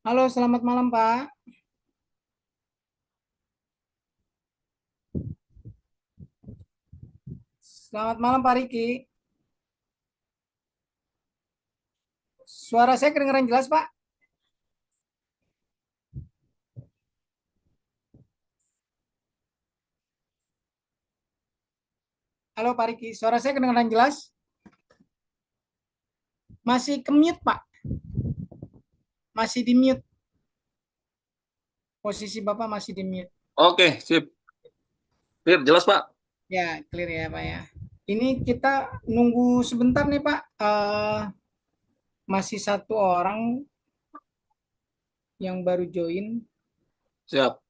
Halo, selamat malam, Pak. Selamat malam, Pak Riki. Suara saya kedengaran jelas, Pak? Halo, Pak Riki. Suara saya kedengaran jelas? Masih ke-mute, Pak. Masih di mute. Posisi Bapak masih di mute. Oke, sip. Sip, jelas, Pak. Ya, clear ya, Pak ya. Ini kita nunggu sebentar nih, Pak. Masih satu orang yang baru join. Siap.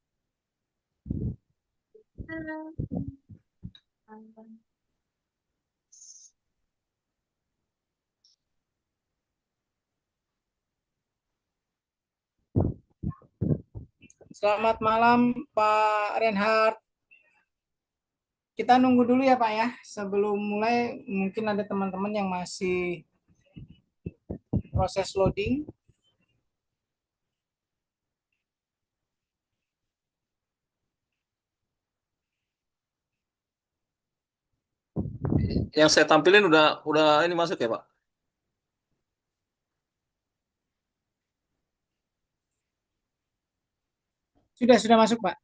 Selamat malam, Pak Reinhardt. Kita nunggu dulu ya, Pak ya. Sebelum mulai, mungkin ada teman-teman yang masih proses loading. Yang saya tampilin udah ini masuk ya, Pak? Sudah masuk, Pak.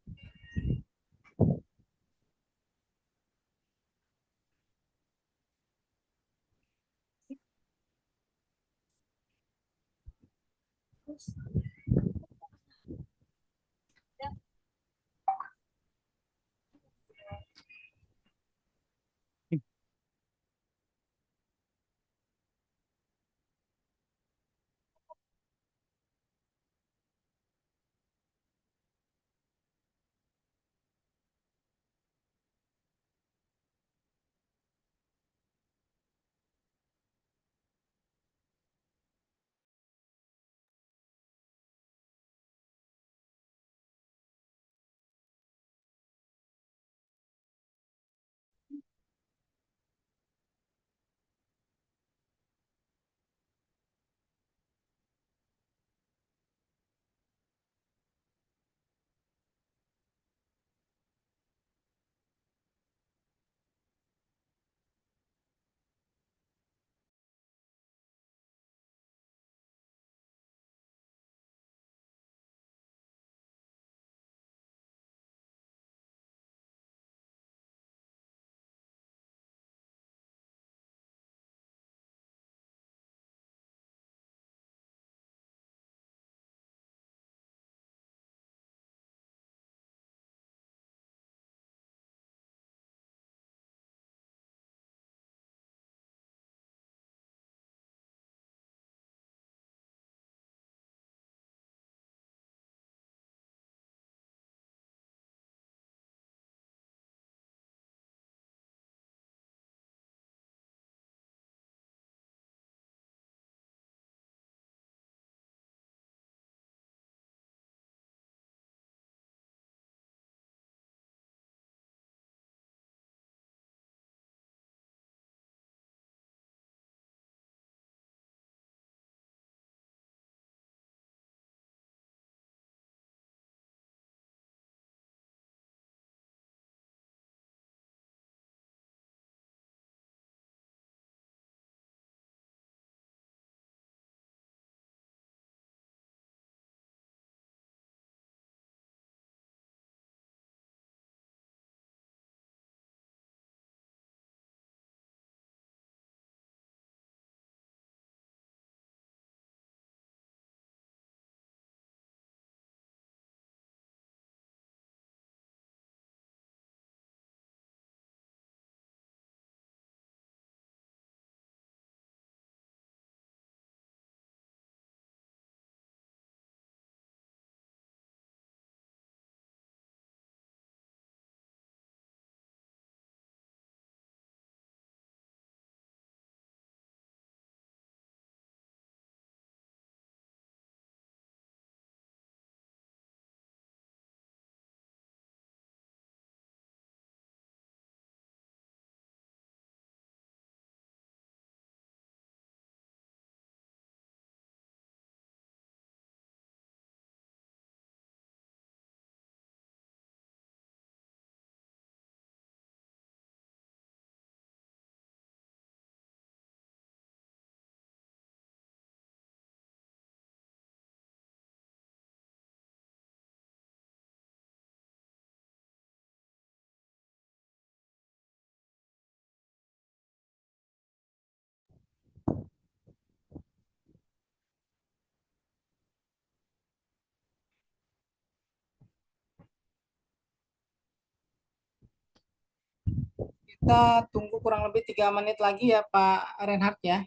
Kita tunggu kurang lebih 3 menit lagi ya Pak Reinhardt ya.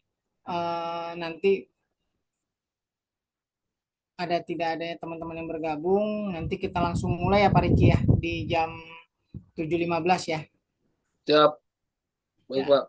Nanti tidak ada teman-teman yang bergabung, nanti kita langsung mulai ya Pak Riki ya di jam 7.15 ya. Siap. Baik, Ya. Pak.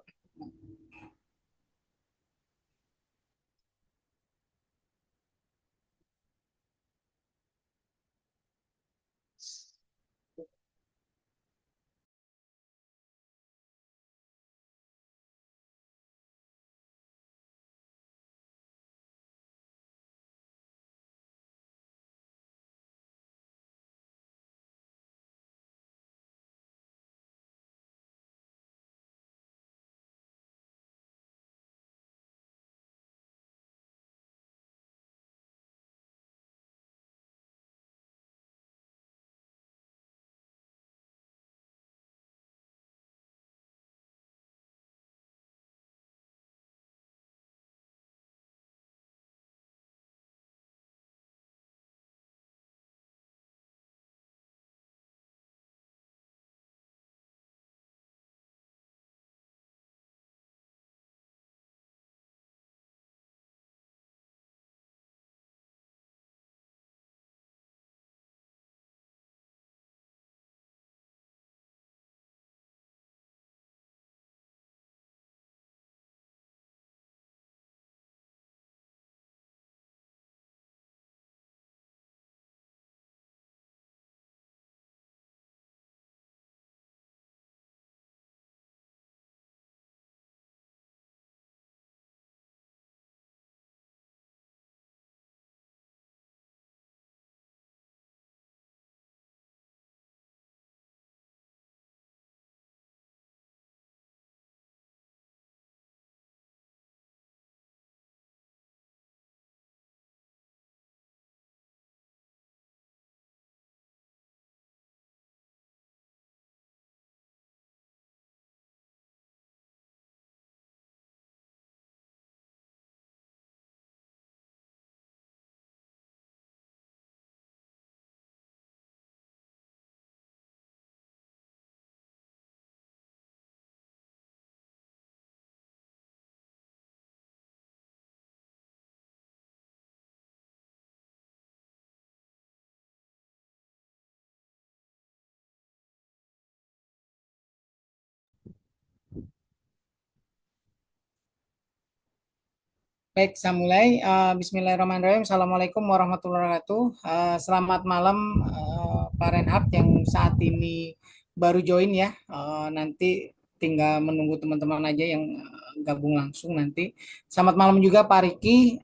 Baik, saya mulai. Bismillahirrahmanirrahim. Assalamualaikum warahmatullahi wabarakatuh. Selamat malam Pak Reinhardt yang saat ini baru join ya. Nanti tinggal menunggu teman-teman aja yang gabung langsung nanti. Selamat malam juga Pak Riki.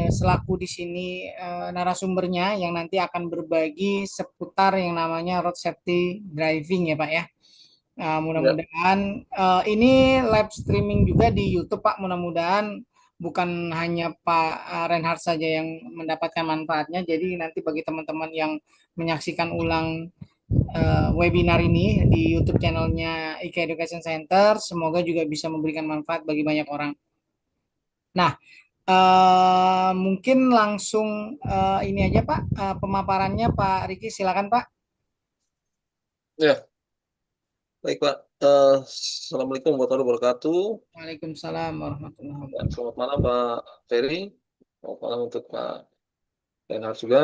Selaku di sini narasumbernya yang nanti akan berbagi seputar yang namanya road safety driving ya Pak ya. Ya. Mudah-mudahan ini live streaming juga di YouTube Pak. Mudah-mudahan bukan hanya Pak Reinhardt saja yang mendapatkan manfaatnya. Jadi nanti bagi teman-teman yang menyaksikan ulang webinar ini di YouTube channelnya IK Education Center, semoga juga bisa memberikan manfaat bagi banyak orang. Nah, mungkin langsung ini aja Pak, pemaparannya Pak Riki, silakan Pak. Ya, baik, Pak. Assalamualaikum warahmatullahi wabarakatuh. Waalaikumsalam warahmatullahi Ya, wabarakatuh. selamat malam, Pak Ferry. Selamat malam untuk Pak Reinhardt juga.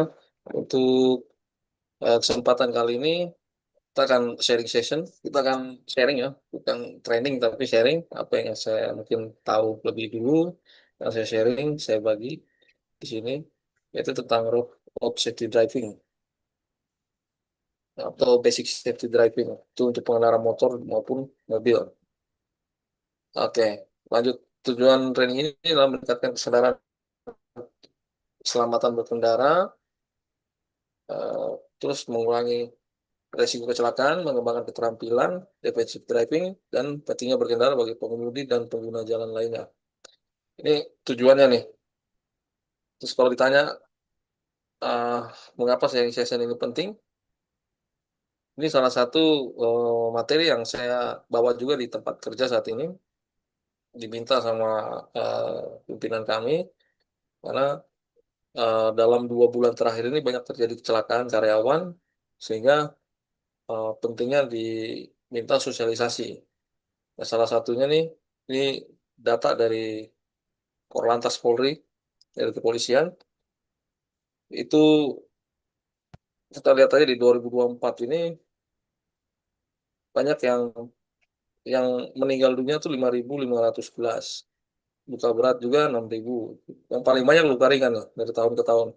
Untuk kesempatan kali ini, kita akan sharing session. Kita akan sharing ya, bukan training, tapi sharing. Apa yang saya mungkin tahu lebih dulu, yang saya sharing, saya bagi di sini, yaitu tentang road safety driving atau basic safety driving. Itu untuk pengendara motor maupun mobil. Oke, lanjut. Tujuan training ini adalah meningkatkan kesadaran keselamatan berkendara, eh, terus mengurangi resiko kecelakaan, mengembangkan keterampilan, defensive driving, dan pentingnya berkendara bagi pengemudi dan pengguna jalan lainnya. Ini tujuannya nih. Terus kalau ditanya eh, mengapa sharing session ini penting, ini salah satu materi yang saya bawa juga di tempat kerja saat ini, diminta sama pimpinan kami, karena dalam 2 bulan terakhir ini banyak terjadi kecelakaan karyawan, sehingga pentingnya minta sosialisasi. Nah, salah satunya nih, ini data dari Korlantas Polri, dari kepolisian, itu kita lihat aja di 2024 ini banyak yang meninggal dunia tuh 5.511, luka berat juga 6.000, yang paling banyak luka ringan loh, dari tahun ke tahun.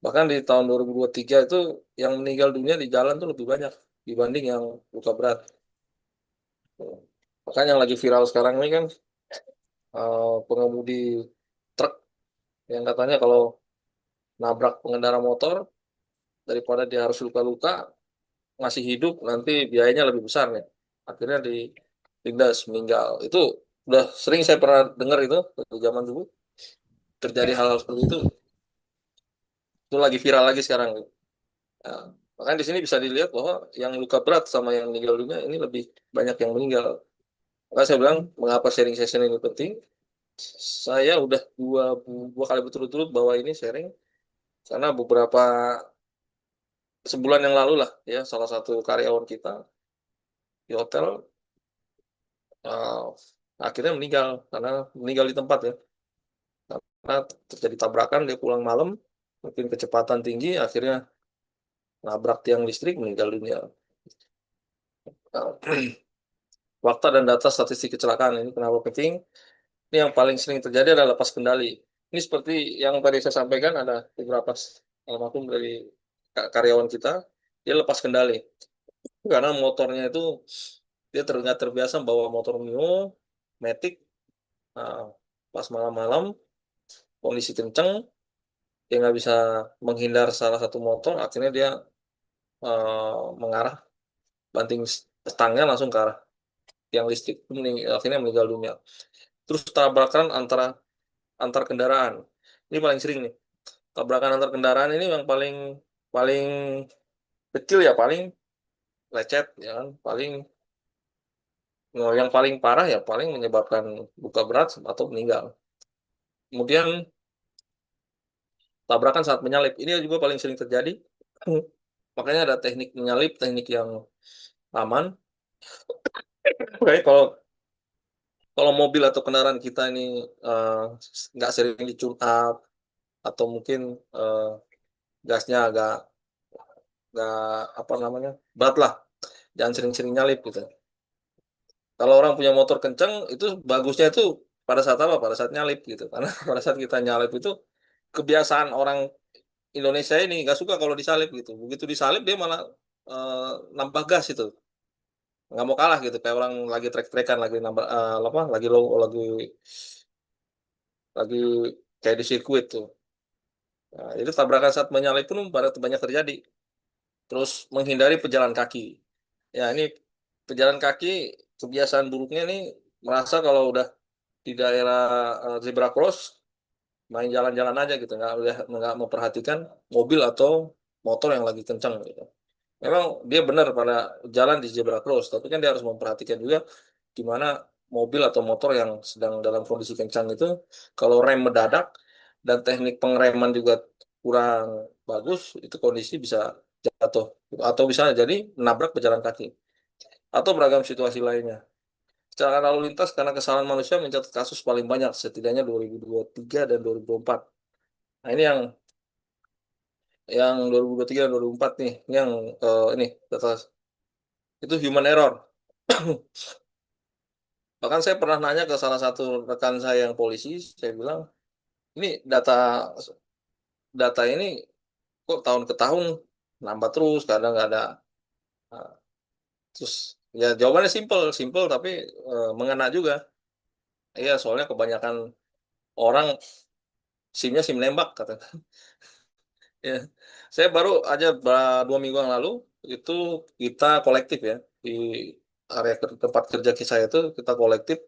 Bahkan di tahun 2023 itu yang meninggal dunia di jalan tuh lebih banyak dibanding yang luka berat. Makanya yang lagi viral sekarang ini kan pengemudi truk yang katanya kalau nabrak pengendara motor, daripada dia harus luka-luka masih hidup, nanti biayanya lebih besar nih. Akhirnya ditindas meninggal. Itu udah sering saya pernah dengar itu dari zaman dulu terjadi hal-hal seperti itu. Itu lagi viral lagi sekarang. Nah, makanya di sini bisa dilihat bahwa yang luka berat sama yang meninggal dunia ini lebih banyak yang meninggal. Maka saya bilang mengapa sharing session ini penting. Saya udah dua kali berturut-turut bawa ini sharing karena beberapa sebulan yang lalu lah ya, salah satu karyawan kita di hotel eh, akhirnya meninggal karena meninggal di tempat ya, karena terjadi tabrakan. Dia pulang malam mungkin kecepatan tinggi, akhirnya nabrak tiang listrik, meninggal dunia. Nah, fakta dan data statistik kecelakaan ini kenapa penting? Ini yang paling sering terjadi adalah lepas kendali. Ini seperti yang tadi saya sampaikan, ada beberapa almarhum dari karyawan kita, dia lepas kendali karena motornya itu dia nggak terbiasa bawa motor Mio, Matic. Nah, pas malam-malam kondisi kenceng, dia nggak bisa menghindar salah satu motor, akhirnya dia mengarah banting stangnya langsung ke arah tiang listrik, akhirnya meninggal dunia. Terus tabrakan antar kendaraan, ini paling sering nih. Tabrakan antar kendaraan ini yang paling paling kecil ya paling lecet ya kan, paling yang paling parah ya paling menyebabkan luka berat atau meninggal. Kemudian tabrakan saat menyalip ini juga paling sering terjadi. Makanya ada teknik menyalip, teknik yang aman. Oke, kalau mobil atau kendaraan kita ini eh, nggak sering di-tune up, atau mungkin eh, gasnya agak apa namanya, berat lah, jangan sering-sering nyalip gitu. Kalau orang punya motor kenceng itu bagusnya itu pada saat apa? Pada saat nyalip gitu. Karena pada saat kita nyalip itu kebiasaan orang Indonesia ini nggak suka kalau disalip gitu. Begitu disalip dia malah eh, nambah gas itu. Nggak mau kalah gitu. Kayak orang lagi trek-trekan, lagi nambah apa? Lagi kayak di sirkuit tuh. Nah, itu tabrakan saat menyalip pun pada banyak terjadi. Terus menghindari pejalan kaki. Ya ini pejalan kaki, kebiasaan buruknya nih merasa kalau udah di daerah zebra cross main jalan-jalan aja gitu, nggak memperhatikan mobil atau motor yang lagi kencang gitu. Memang dia benar pada jalan di zebra cross, tapi kan dia harus memperhatikan juga di mana mobil atau motor yang sedang dalam kondisi kencang itu, kalau rem mendadak dan teknik pengereman juga kurang bagus, itu kondisi bisa jatuh atau bisa jadi menabrak pejalan kaki atau beragam situasi lainnya. Kecelakaan lalu lintas karena kesalahan manusia mencatat kasus paling banyak, setidaknya 2023 dan 2024. Nah, ini yang 2023 dan 2024 nih, ini yang ini data itu human error. Bahkan saya pernah nanya ke salah satu rekan saya yang polisi, saya bilang, ini data ini kok tahun ke tahun nambah terus, kadang nggak ada. Nah, terus ya jawabannya simple, simple tapi mengena juga. Iya, soalnya kebanyakan orang SIM-nya SIM nembak kata. Ya, saya baru aja 2 minggu yang lalu itu kita kolektif ya di area tempat kerja saya itu, kita kolektif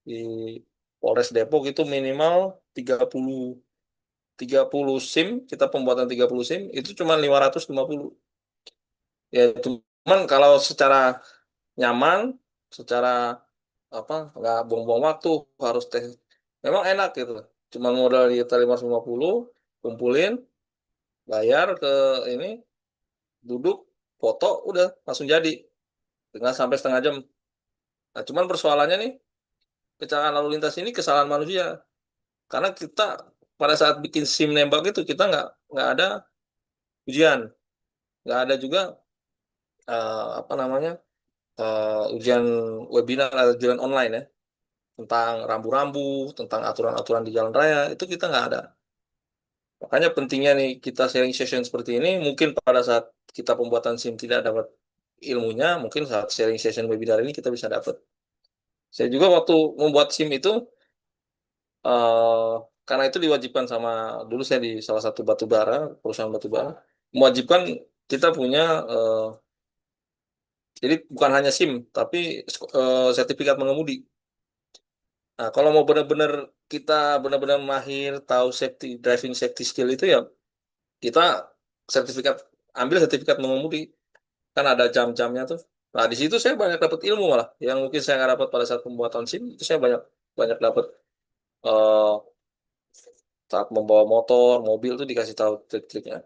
di Polres Depok itu minimal 30 30 SIM, kita pembuatan 30 SIM itu cuma 550. Ya cuman kalau secara nyaman, secara apa nggak buang-buang waktu, harus memang enak gitu. Cuma modal kita 550, kumpulin, bayar ke ini, duduk, foto, udah langsung jadi. dengan sampai setengah jam. Nah, cuman persoalannya nih, kecelakaan lalu lintas ini kesalahan manusia. Karena kita pada saat bikin SIM nembak itu kita nggak ada ujian, nggak ada juga apa namanya ujian webinar atau ujian online ya tentang rambu-rambu, tentang aturan-aturan di jalan raya itu kita nggak ada. Makanya pentingnya nih kita sharing session seperti ini. Mungkin pada saat kita pembuatan SIM tidak dapat ilmunya, mungkin saat sharing session webinar ini kita bisa dapat. Saya juga waktu membuat SIM itu eh karena itu diwajibkan sama dulu saya di salah satu batubara, perusahaan batubara, mewajibkan kita punya jadi bukan hanya SIM tapi sertifikat mengemudi. Nah, kalau mau benar-benar kita benar-benar mahir tahu safety driving safety skill itu ya kita sertifikat ambil sertifikat mengemudi kan ada jam-jamnya tuh. Nah, di situ saya banyak dapat ilmu malah yang mungkin saya nggak dapat pada saat pembuatan SIM itu saya banyak banyak dapat eh saat membawa motor, mobil tuh dikasih tahu trik-triknya.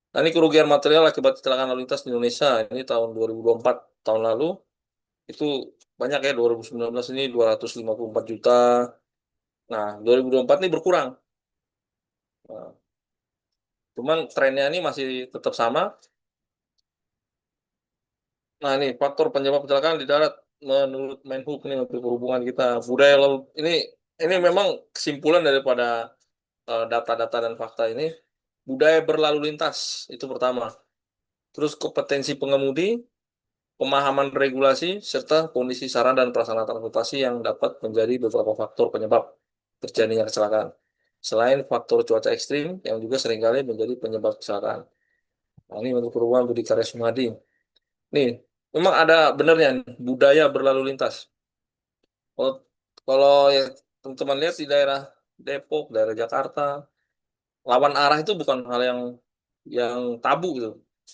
Nah, ini kerugian material akibat kecelakaan lalu lintas di Indonesia ini tahun 2024 tahun lalu itu banyak ya 2019 ini 254 juta. Nah, 2024 ini berkurang. Nah, cuman trennya ini masih tetap sama. Nah, ini faktor penyebab kecelakaan di darat menurut Menhub ini Menteri Perhubungan kita budaya lalu ini memang kesimpulan daripada data-data dan fakta ini budaya berlalu lintas itu pertama. Terus kompetensi pengemudi, pemahaman regulasi, serta kondisi sarana dan prasarana transportasi yang dapat menjadi beberapa faktor penyebab terjadinya kecelakaan. Selain faktor cuaca ekstrim yang juga seringkali menjadi penyebab kecelakaan. Nah, ini Menteri Perhubungan Budi Karya Sumadi. Nih, memang ada benernya nih, budaya berlalu lintas. Kalau kalau ya teman-teman lihat di daerah Depok, daerah Jakarta, lawan arah itu bukan hal yang tabu gitu.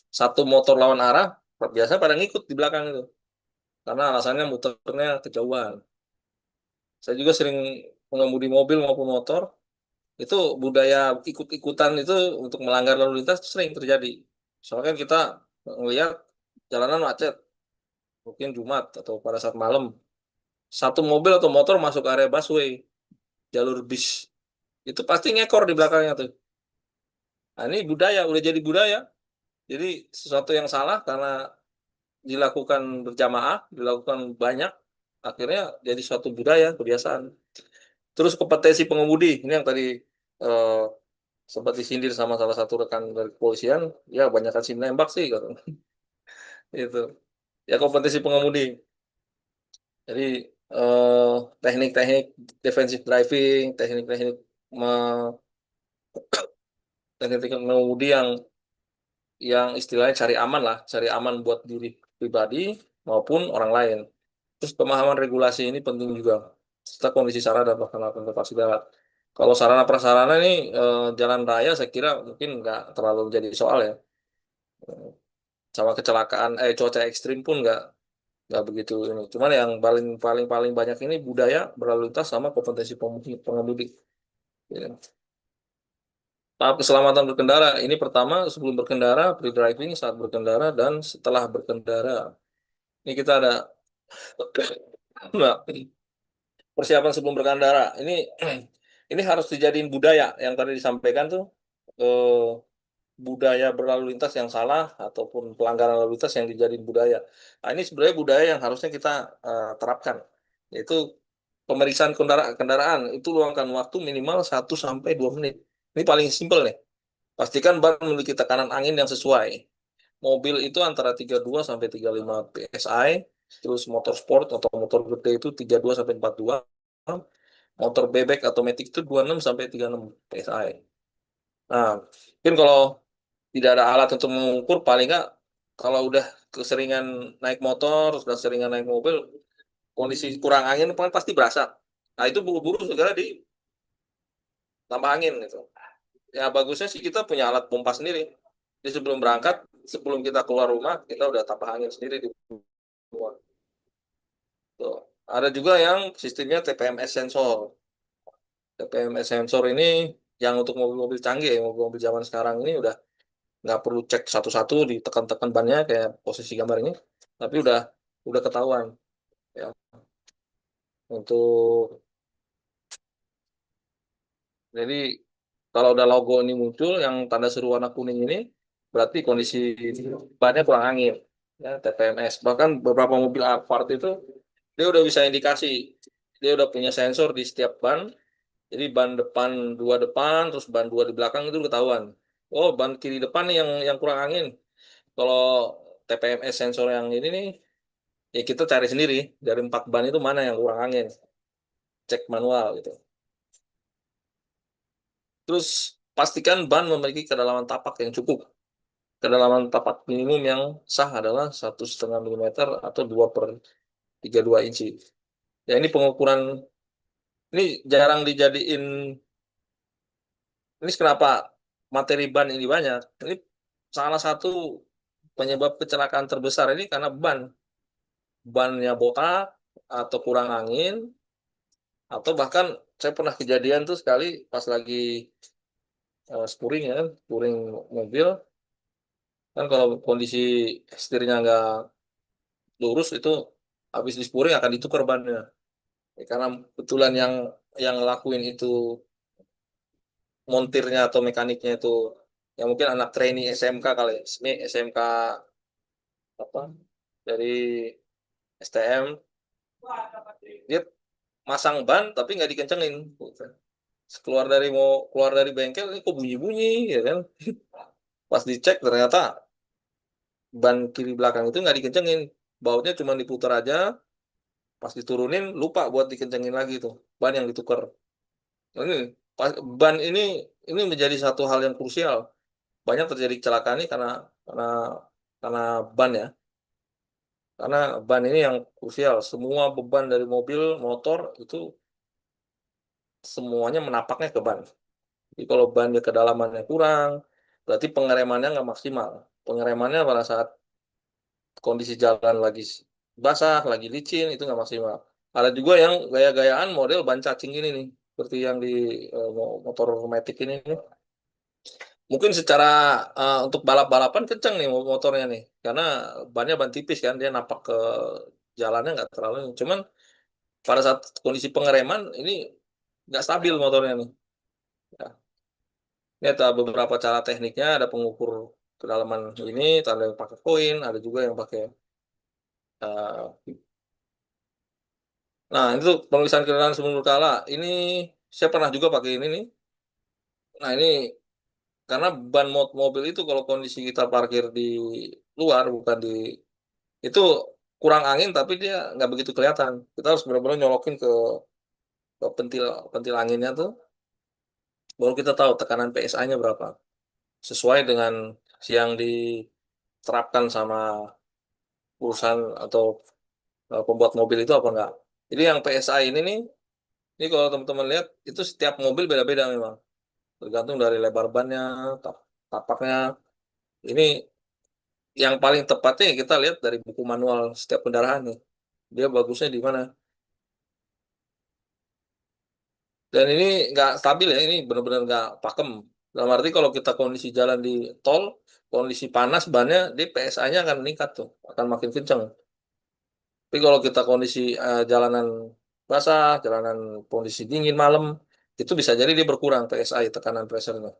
Satu motor lawan arah, biasa pada ngikut di belakang itu. Karena alasannya muternya kejauhan. Saya juga sering mengemudi mobil maupun motor, itu budaya ikut-ikutan itu untuk melanggar lalu lintas sering terjadi. Soalnya kan kita melihat jalanan macet, mungkin Jumat atau pada saat malam, satu mobil atau motor masuk area busway, jalur bis, itu pasti ngekor di belakangnya tuh. Nah, ini budaya, udah jadi budaya. Jadi sesuatu yang salah karena dilakukan berjamaah, dilakukan banyak, akhirnya jadi suatu budaya, kebiasaan. Terus kompetensi pengemudi, ini yang tadi eh, sempat disindir sama salah satu rekan dari kepolisian, ya banyakkan sim nembak sih, gitu. Itu. Ya kompetensi pengemudi. Jadi eh, teknik-teknik defensive driving, teknik-teknik me- teknik-teknik mengemudi yang istilahnya cari aman lah, cari aman buat diri pribadi maupun orang lain. Terus pemahaman regulasi ini penting juga, serta kondisi sarana dan prasarana transportasi darat. Kalau sarana prasarana ini jalan raya saya kira mungkin nggak terlalu menjadi soal ya. Sama kecelakaan, cuaca ekstrim pun nggak begitu ini. Cuman yang paling paling paling banyak ini budaya berlalu lintas sama kompetensi pengemudi. Ya. Tahap keselamatan berkendara ini pertama sebelum berkendara, pre-driving, saat berkendara dan setelah berkendara. Ini kita ada nah, persiapan sebelum berkendara. Ini harus dijadiin budaya yang tadi disampaikan tuh eh, budaya berlalu lintas yang salah ataupun pelanggaran lalu lintas yang dijadiin budaya. Nah, ini sebenarnya budaya yang harusnya kita terapkan, yaitu pemeriksaan kendaraan itu luangkan waktu minimal 1 sampai 2 menit. Ini paling simpel nih. Pastikan ban memiliki tekanan angin yang sesuai. Mobil itu antara 32 sampai 35 PSI, terus motor sport atau motor gede itu 32 sampai 42, motor bebek atau matic itu 26 sampai 36 PSI. Nah, mungkin kalau tidak ada alat untuk mengukur, paling nggak kalau udah keseringan naik motor, sudah seringan naik mobil, kondisi kurang angin pasti berasa. Nah, itu buru-buru segera ditambah angin gitu. Ya bagusnya sih kita punya alat pompa sendiri. Jadi sebelum berangkat, sebelum kita keluar rumah, kita udah tambah angin sendiri di rumah. Tuh. Ada juga yang sistemnya TPMS sensor. TPMS sensor ini yang untuk mobil-mobil canggih, ya, mobil-mobil zaman sekarang ini udah nggak perlu cek satu-satu ditekan-tekan bannya kayak posisi gambar ini, tapi udah udah ketahuan ya. Untuk jadi kalau ada logo ini muncul yang tanda seru warna kuning ini, berarti kondisi bannya kurang angin, ya TPMS. Bahkan beberapa mobil Alphard itu dia udah bisa indikasi, dia udah punya sensor di setiap ban. Jadi ban depan dua depan, terus ban dua di belakang itu ketahuan. Oh, ban kiri depan nih yang kurang angin. Kalau TPMS sensor yang ini nih, ya kita cari sendiri dari empat ban itu mana yang kurang angin, cek manual gitu. Terus pastikan ban memiliki kedalaman tapak yang cukup. Kedalaman tapak minimum yang sah adalah 1,5 mm atau 2/32 inci. Ya ini pengukuran ini jarang dijadiin. Ini kenapa materi ban ini banyak? Ini salah satu penyebab kecelakaan terbesar ini karena bannya botak atau kurang angin atau bahkan saya pernah kejadian tuh sekali pas lagi spuring ya, spuring mobil kan kalau kondisi setirnya nggak lurus itu habis di spuring akan ditukar bannya. Ya, karena kebetulan yang ngelakuin itu montirnya atau mekaniknya itu ya mungkin anak trainee SMK kali ya. Ini SMK apa dari STM dia masang ban tapi nggak dikencengin. Keluar dari bengkel ini kok bunyi-bunyi ya kan. Pas dicek ternyata ban kiri belakang itu nggak dikencengin, bautnya cuma diputar aja, pas diturunin lupa buat dikencengin lagi tuh ban yang ditukar. Nah, ini ban ini menjadi satu hal yang krusial. Banyak terjadi kecelakaan ini karena karena ban ya. Karena ban ini yang krusial. Semua beban dari mobil, motor itu semuanya menapaknya ke ban. Jadi kalau bannya kedalamannya kurang, berarti pengeremannya nggak maksimal. Pengeremannya pada saat kondisi jalan lagi basah, lagi licin, itu nggak maksimal. Ada juga yang gaya-gayaan model ban cacing ini nih, seperti yang di motor Matic ini nih. Mungkin secara untuk balap-balapan kenceng nih motornya nih, karena bannya ban tipis kan, dia napak ke jalannya nggak terlalu. Cuman pada saat kondisi pengereman ini nggak stabil motornya nih. Ya. Ini ada beberapa cara tekniknya, ada pengukur kedalaman ini, ada yang pakai koin, ada juga yang pakai eh, nah, itu penulisan kendaraan sebelum berkala. Ini saya pernah juga pakai ini nih. Nah, ini karena ban mobil itu kalau kondisi kita parkir di luar, bukan di itu kurang angin, tapi dia nggak begitu kelihatan. Kita harus benar-benar nyolokin ke pentil pentil anginnya tuh, baru kita tahu tekanan PSI-nya berapa. Sesuai dengan yang diterapkan sama perusahaan atau pembuat mobil itu apa enggak. Jadi yang PSI ini nih, ini kalau teman-teman lihat itu setiap mobil beda-beda memang. Tergantung dari lebar bannya, tapaknya. Ini yang paling tepatnya kita lihat dari buku manual setiap kendaraan nih. Dia bagusnya di mana. Dan ini nggak stabil ya, ini benar-benar nggak pakem. Dalam arti kalau kita kondisi jalan di tol, kondisi panas bannya, di PSI-nya akan meningkat tuh, akan makin kenceng. Tapi kalau kita kondisi jalanan basah, jalanan kondisi dingin malam, itu bisa jadi dia berkurang PSI, tekanan pressure-nya.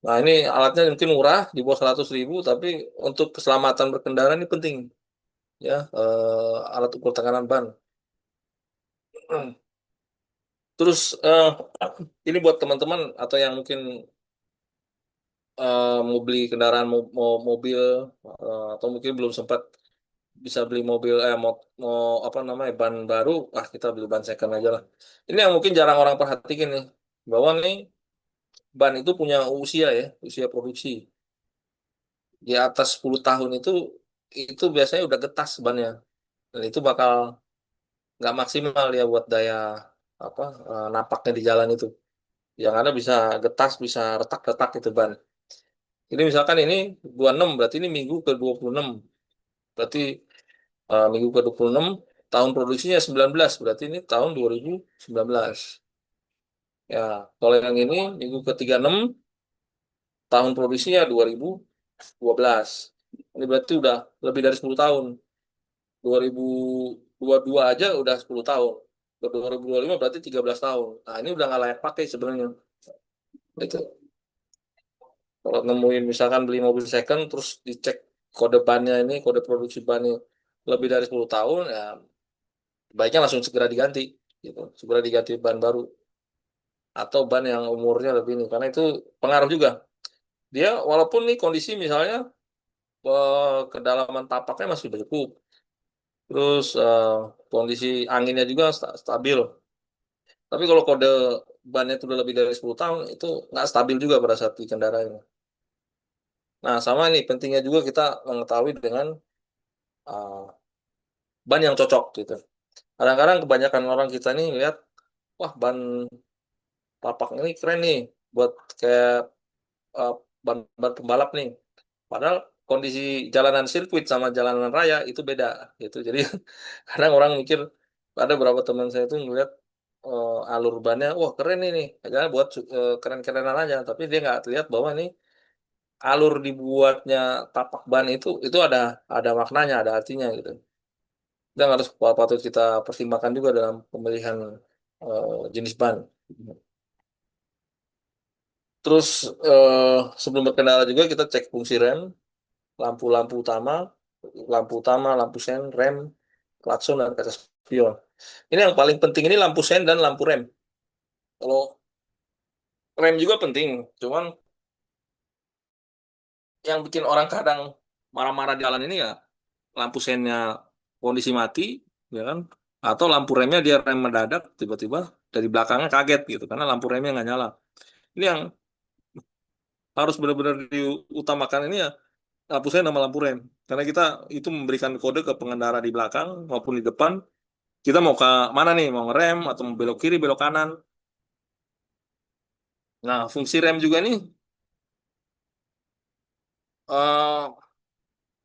Nah, ini alatnya mungkin murah, di bawah 100.000, tapi untuk keselamatan berkendara ini penting, ya, alat ukur tekanan ban. Terus ini buat teman-teman atau yang mungkin mau beli kendaraan mobil atau mungkin belum sempat bisa beli mobil mau apa namanya ban baru, kita beli ban second aja lah. Ini yang mungkin jarang orang perhatikan nih, bahwa nih ban itu punya usia ya, usia produksi. Di atas 10 tahun itu biasanya udah getas bannya. Dan itu bakal nggak maksimal ya buat daya apa napaknya di jalan itu. Yang ada bisa getas, bisa retak-retak itu ban. Ini misalkan ini 26, berarti ini minggu ke 26. Berarti minggu ke 26, tahun produksinya 19, berarti ini tahun 2019. Ya, kalau yang ini minggu ke 36, tahun produksinya 2012. Ini berarti udah lebih dari 10 tahun. 2022 aja udah 10 tahun. Ke 2025 berarti 13 tahun. Nah, ini udah nggak layak pakai sebenarnya. Itu. Kalau nemuin misalkan beli mobil second terus dicek kode bannya ini, kode produksi bannya lebih dari 10 tahun, ya baiknya langsung segera diganti gitu. Segera diganti ban baru atau ban yang umurnya lebih ini karena itu pengaruh juga. Dia walaupun nih kondisi misalnya kedalaman tapaknya masih cukup, terus kondisi anginnya juga stabil. Tapi kalau kode bannya itu udah lebih dari 10 tahun, itu nggak stabil juga pada saat dikendarain. Nah, sama nih pentingnya juga kita mengetahui dengan uh, ban yang cocok gitu. Kadang-kadang kebanyakan orang kita nih lihat, wah ban tapak ini keren nih buat kayak uh, ban pembalap nih. Padahal kondisi jalanan sirkuit sama jalanan raya itu beda gitu. Jadi kadang orang mikir, ada beberapa teman saya tuh ngeliat alur bannya, wah keren ini, karena buat keren-kerenan aja. Tapi dia nggak lihat bahwa ini alur dibuatnya tapak ban itu ada maknanya, ada artinya gitu. Itu yang harus patut kita pertimbangkan juga dalam pemilihan jenis ban. Terus sebelum berkendara juga kita cek fungsi rem, lampu-lampu utama, lampu sen, rem, klakson dan kaca spion. Ini yang paling penting ini lampu sen dan lampu rem. Kalau rem juga penting, cuman yang bikin orang kadang marah-marah di jalan ini ya lampu sennya kondisi mati, ya kan? Atau lampu remnya dia rem mendadak tiba-tiba dari belakangnya kaget gitu karena lampu remnya nggak nyala. Ini yang harus benar-benar diutamakan ini ya lampu sen sama lampu rem. Karena kita itu memberikan kode ke pengendara di belakang maupun di depan. Kita mau ke mana nih? Mau ngerem atau mau belok kiri, belok kanan. Nah, fungsi rem juga nih, eh,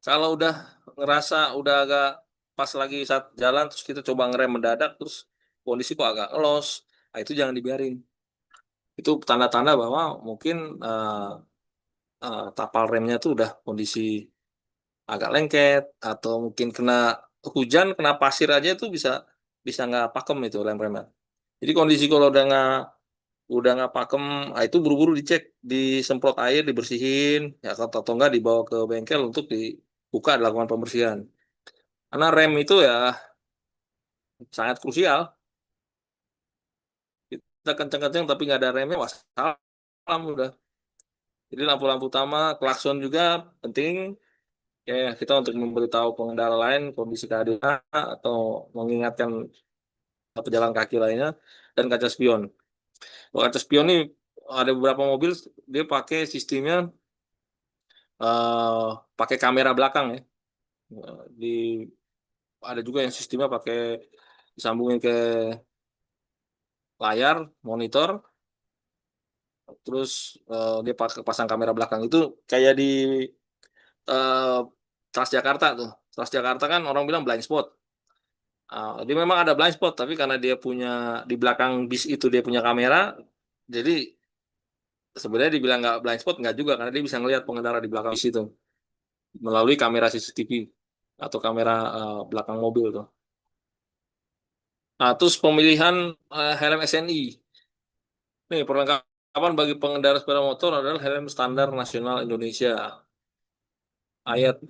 kalau udah ngerasa udah agak pas lagi saat jalan, terus kita coba ngerem mendadak, terus kondisi kok agak los, nah itu jangan dibiarin. Itu tanda-tanda bahwa mungkin tapal remnya tuh udah kondisi agak lengket, atau mungkin kena hujan, kena pasir aja itu bisa bisa nggak pakem itu rem-remnya. Jadi kondisi kalau udah nggak pakem, nah itu buru-buru dicek, disemprot air, dibersihin, ya atau enggak dibawa ke bengkel untuk dibuka, dilakukan pembersihan. Karena rem itu ya sangat krusial. Kita kenceng-kenceng tapi nggak ada remnya, wah salam udah. Jadi lampu-lampu utama, klakson juga penting. Ya, kita untuk memberitahu pengendara lain kondisi keadaan atau mengingatkan pejalan kaki lainnya, dan kaca spion. Kalau kaca spion nih ada beberapa mobil dia pakai sistemnya eh pakai kamera belakang ya. Di ada juga yang sistemnya pakai disambungin ke layar monitor, terus dia pakai pasang kamera belakang itu kayak di eh, Transjakarta tuh. Transjakarta kan orang bilang blind spot. Dia memang ada blind spot, tapi karena dia punya di belakang bis itu dia punya kamera, jadi sebenarnya dibilang nggak blind spot nggak juga karena dia bisa ngelihat pengendara di belakang bis itu melalui kamera CCTV atau kamera belakang mobil tuh. Nah, terus pemilihan helm SNI. Nih, perlengkapan bagi pengendara sepeda motor adalah helm standar nasional Indonesia. Ayat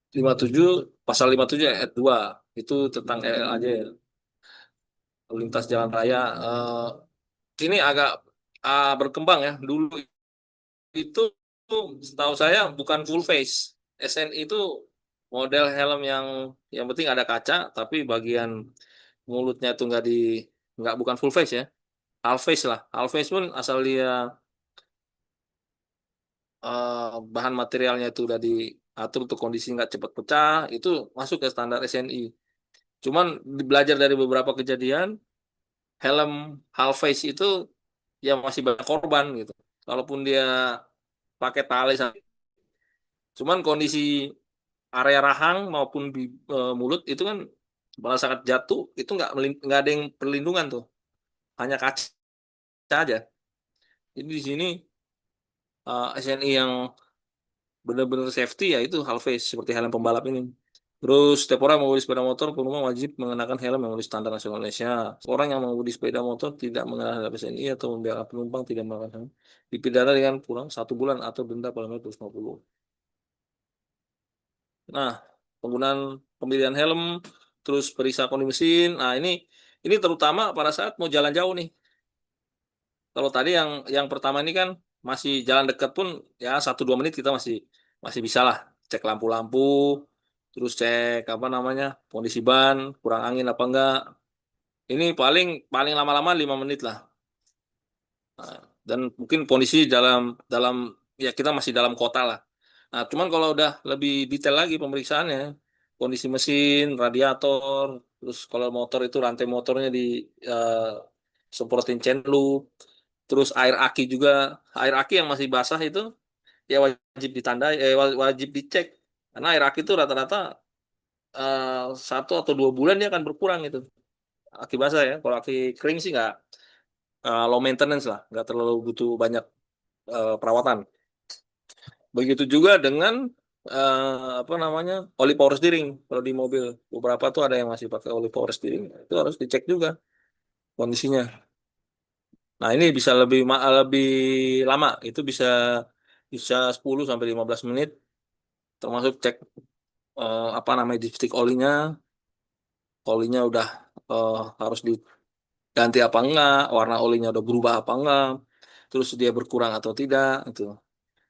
57, pasal 57 ayat 2. Itu tentang EL aja ya, lintas jalan raya. Ini agak berkembang ya. Dulu itu setahu saya bukan full face. SNI itu model helm yang penting ada kaca, tapi bagian mulutnya tuh nggak bukan full face ya. Half face lah. Half face pun asal dia eh, bahan materialnya itu udah diatur untuk kondisi nggak cepat pecah, itu masuk ke standar SNI. Cuman belajar dari beberapa kejadian, helm half face itu ya masih banyak korban gitu. Walaupun dia pakai tali, cuman kondisi area rahang maupun mulut itu kan pada saat jatuh itu nggak ada yang perlindungan tuh, hanya kaca aja. Jadi di sini SNI yang benar-benar safety ya itu half face seperti helm pembalap ini. Terus setiap orang yang mengemudi sepeda motor penumpang wajib mengenakan helm yang memenuhi standar nasional Indonesia. Orang yang mengemudi sepeda motor tidak mengenakan helm PSNI atau membiarkan penumpang tidak mengenakan helm dipidana dengan kurang 1 bulan atau denda paling banyak 250. Nah, penggunaan pemilihan helm, terus periksa kondisi mesin. Nah, ini terutama pada saat mau jalan jauh nih. Kalau tadi yang pertama ini kan masih jalan dekat pun ya 1-2 menit kita masih masih bisa lah cek lampu-lampu, terus cek apa namanya kondisi ban, kurang angin apa enggak. Ini paling paling lama-lama 5 menit lah. Nah, dan mungkin kondisi dalam dalam ya kita masih dalam kota lah. Nah, cuman kalau udah lebih detail lagi pemeriksaannya, kondisi mesin, radiator, terus kalau motor itu rantai motornya di eh, semprotin chain loop, terus air aki juga, air aki yang masih basah itu ya wajib ditandai, wajib dicek. Karena air aki itu rata-rata 1 atau 2 bulan dia akan berkurang itu. Aki basah ya, kalau aki kering sih nggak low maintenance lah, nggak terlalu butuh banyak perawatan. Begitu juga dengan apa namanya oli power steering kalau di mobil. Beberapa tuh ada yang masih pakai oli power steering, itu harus dicek juga kondisinya. Nah ini bisa lebih lama, itu bisa bisa 10 sampai 15 menit, termasuk cek apa namanya dipstick olinya, olinya udah harus diganti apa enggak, warna olinya udah berubah apa enggak, terus dia berkurang atau tidak itu.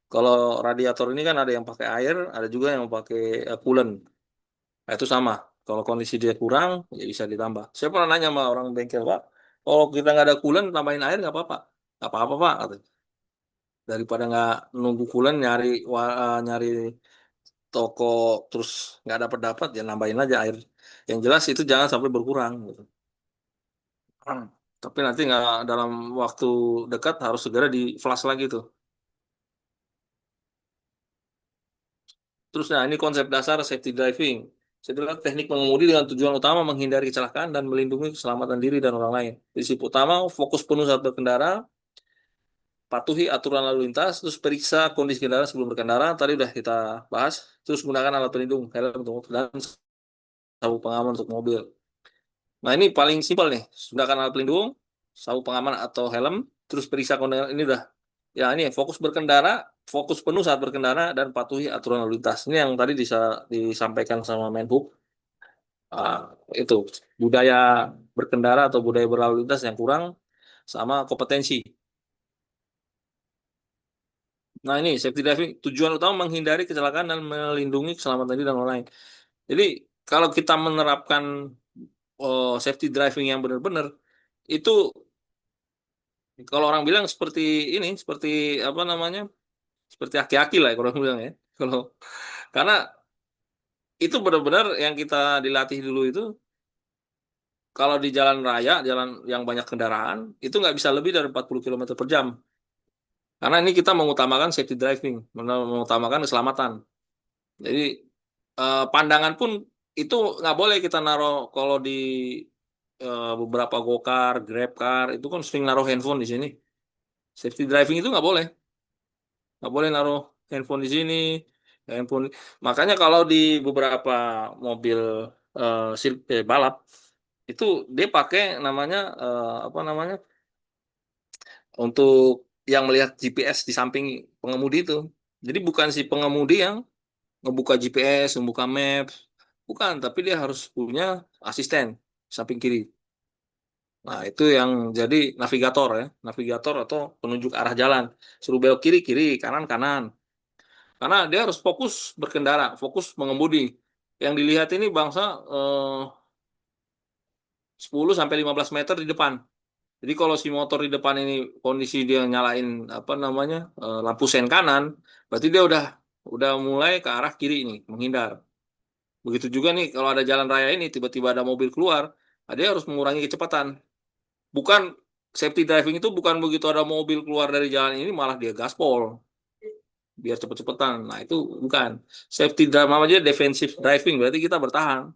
Kalau radiator ini kan ada yang pakai air, ada juga yang pakai coolant. Nah, itu sama. Kalau kondisi dia kurang, ya bisa ditambah. Saya pernah nanya sama orang bengkel, Pak, kalau kita nggak ada coolant, tambahin air nggak apa-apa. Nggak apa-apa, Pak. Katanya. Daripada nggak nunggu coolant, nyari toko, terus nggak dapat-dapat, ya nambahin aja air. Yang jelas itu jangan sampai berkurang. Gitu. Tapi nanti nggak dalam waktu dekat harus segera di flash lagi tuh. Terus nah ini konsep dasar safety driving. Safety adalah teknik mengemudi dengan tujuan utama menghindari kecelakaan dan melindungi keselamatan diri dan orang lain. Prinsip utama fokus penuh saat berkendara, patuhi aturan lalu lintas, terus periksa kondisi kendaraan sebelum berkendara. Tadi udah kita bahas. Terus gunakan alat pelindung, helm untuk dan sabuk pengaman untuk mobil. Nah ini paling simpel nih. Gunakan alat pelindung, sabuk pengaman atau helm, terus periksa kondisi ini udah. Ya ini fokus berkendara, fokus penuh saat berkendara dan patuhi aturan lalu lintas. Ini yang tadi disampaikan sama Menhub. Ah, itu budaya berkendara atau budaya berlalu lintas yang kurang sama kompetensi. Nah ini safety driving tujuan utama menghindari kecelakaan dan melindungi keselamatan diri dan orang lain. Jadi kalau kita menerapkan safety driving yang benar-benar itu kalau orang bilang seperti ini, seperti apa namanya, seperti aki-aki lah kalau orang bilang ya. Kalau karena itu benar-benar yang kita dilatih dulu itu kalau di jalan raya, jalan yang banyak kendaraan, itu nggak bisa lebih dari 40 km per jam. Karena ini kita mengutamakan safety driving, mengutamakan keselamatan. Jadi pandangan pun itu nggak boleh kita naruh kalau di beberapa go-kart, grab car, itu kan sering naruh handphone di sini. Safety driving itu nggak boleh naruh handphone di sini. Handphone. Makanya kalau di beberapa mobil balap itu dia pakai namanya apa namanya untuk yang melihat GPS di samping pengemudi itu. Jadi bukan si pengemudi yang ngebuka GPS, ngebuka Maps, bukan, tapi dia harus punya asisten di samping kiri. Nah, itu yang jadi navigator ya, navigator atau penunjuk arah jalan. Suruh belok kiri, kiri, kanan, kanan. Karena dia harus fokus berkendara, fokus mengemudi. Yang dilihat ini bangsa 10 sampai 15 meter di depan. Jadi kalau si motor di depan ini kondisi dia nyalain apa namanya lampu sen kanan, berarti dia udah mulai ke arah kiri ini menghindar. Begitu juga nih kalau ada jalan raya ini tiba-tiba ada mobil keluar, dia harus mengurangi kecepatan. Bukan safety driving itu bukan begitu ada mobil keluar dari jalan ini malah dia gaspol biar cepet-cepetan. Nah itu bukan safety driving aja defensive driving berarti kita bertahan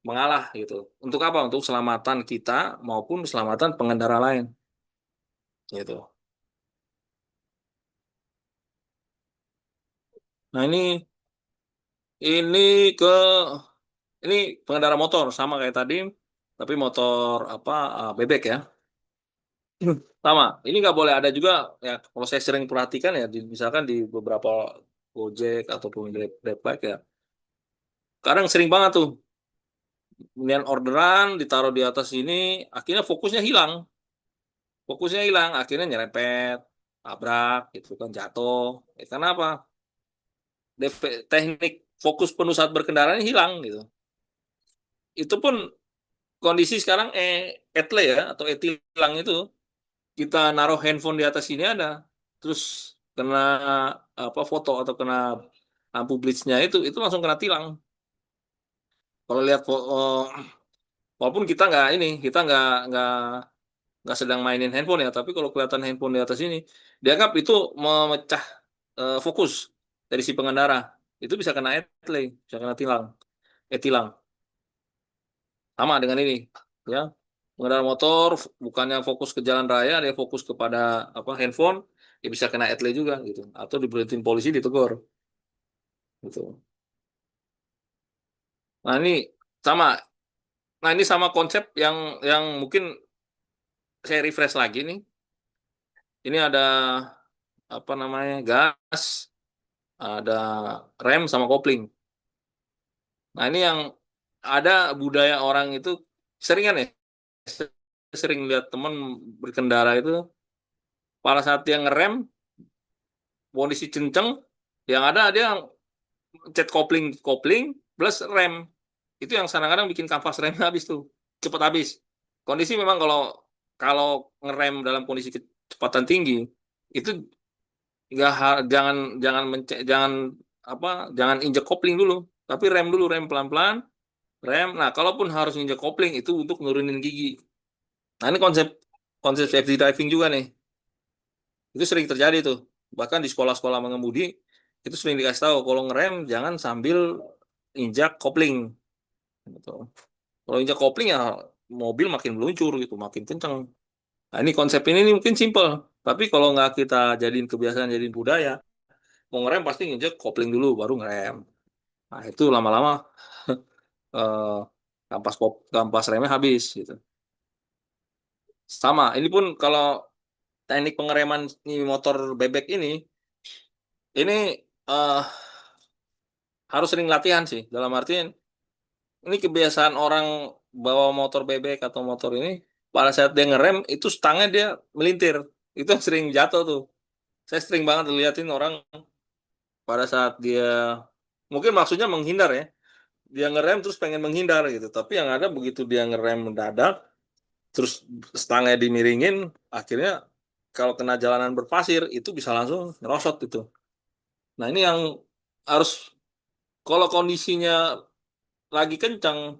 mengalah gitu. Untuk apa? Untuk keselamatan kita maupun keselamatan pengendara lain gitu. Nah ini ke ini pengendara motor sama kayak tadi, tapi motor apa bebek ya. Sama. Ini nggak boleh ada juga ya. Kalau saya sering perhatikan ya, misalkan di beberapa Gojek ataupun Grab ya. Kadang sering banget tuh, kemudian orderan ditaruh di atas ini, akhirnya fokusnya hilang. Fokusnya hilang, akhirnya nyerempet, tabrak, gitu kan jatuh. Karena apa? Teknik fokus penuh saat berkendara ini hilang gitu. Itu pun kondisi sekarang etle ya atau etilang itu kita naruh handphone di atas sini ada, terus kena apa foto atau kena lampu blitsnya itu langsung kena tilang. Kalau lihat walaupun kita nggak ini kita nggak sedang mainin handphone ya, tapi kalau kelihatan handphone di atas ini dianggap itu memecah fokus dari si pengendara, itu bisa kena etle, bisa kena tilang. Sama dengan ini ya, pengendara motor bukannya fokus ke jalan raya, dia fokus kepada apa handphone, ya bisa kena etle juga gitu, atau diberhentiin polisi ditegur gitu. Nah ini sama, nah ini sama konsep yang mungkin saya refresh lagi nih. Ini ada apa namanya gas, ada rem sama kopling. Nah ini yang ada budaya orang itu seringan ya, sering lihat teman berkendara itu pada saat dia ngerem kondisi kenceng, yang ada dia cet kopling kopling plus rem, itu yang kadang-kadang bikin kampas remnya habis tuh, cepat habis. Kondisi memang kalau kalau ngerem dalam kondisi kecepatan tinggi itu nggak jangan jangan apa jangan injek kopling dulu, tapi rem dulu, rem pelan-pelan, rem. Nah kalaupun harus injek kopling itu untuk nurunin gigi. Nah ini konsep konsep safety driving juga nih, itu sering terjadi tuh, bahkan di sekolah-sekolah mengemudi itu sering dikasih tahu kalau ngerem jangan sambil injak kopling gitu. Kalau injak kopling ya mobil makin meluncur gitu, makin kencang. Nah, ini konsep ini mungkin simple, tapi kalau nggak kita jadiin kebiasaan, jadiin budaya, mau ngerem pasti injek kopling dulu baru ngerem. Nah, itu lama-lama eh, kampas remnya habis gitu. Sama, ini pun kalau teknik pengereman ini motor bebek ini eh, harus sering latihan sih. Dalam artian ini kebiasaan orang bawa motor bebek atau motor ini pada saat dia ngerem itu stangnya dia melintir. Itu yang sering jatuh tuh. Saya sering banget liatin orang pada saat dia mungkin maksudnya menghindar ya. Dia ngerem terus pengen menghindar gitu. Tapi yang ada begitu dia ngerem mendadak, terus stangnya dimiringin, akhirnya kalau kena jalanan berpasir itu bisa langsung ngerosot itu. Nah ini yang harus, kalau kondisinya lagi kencang,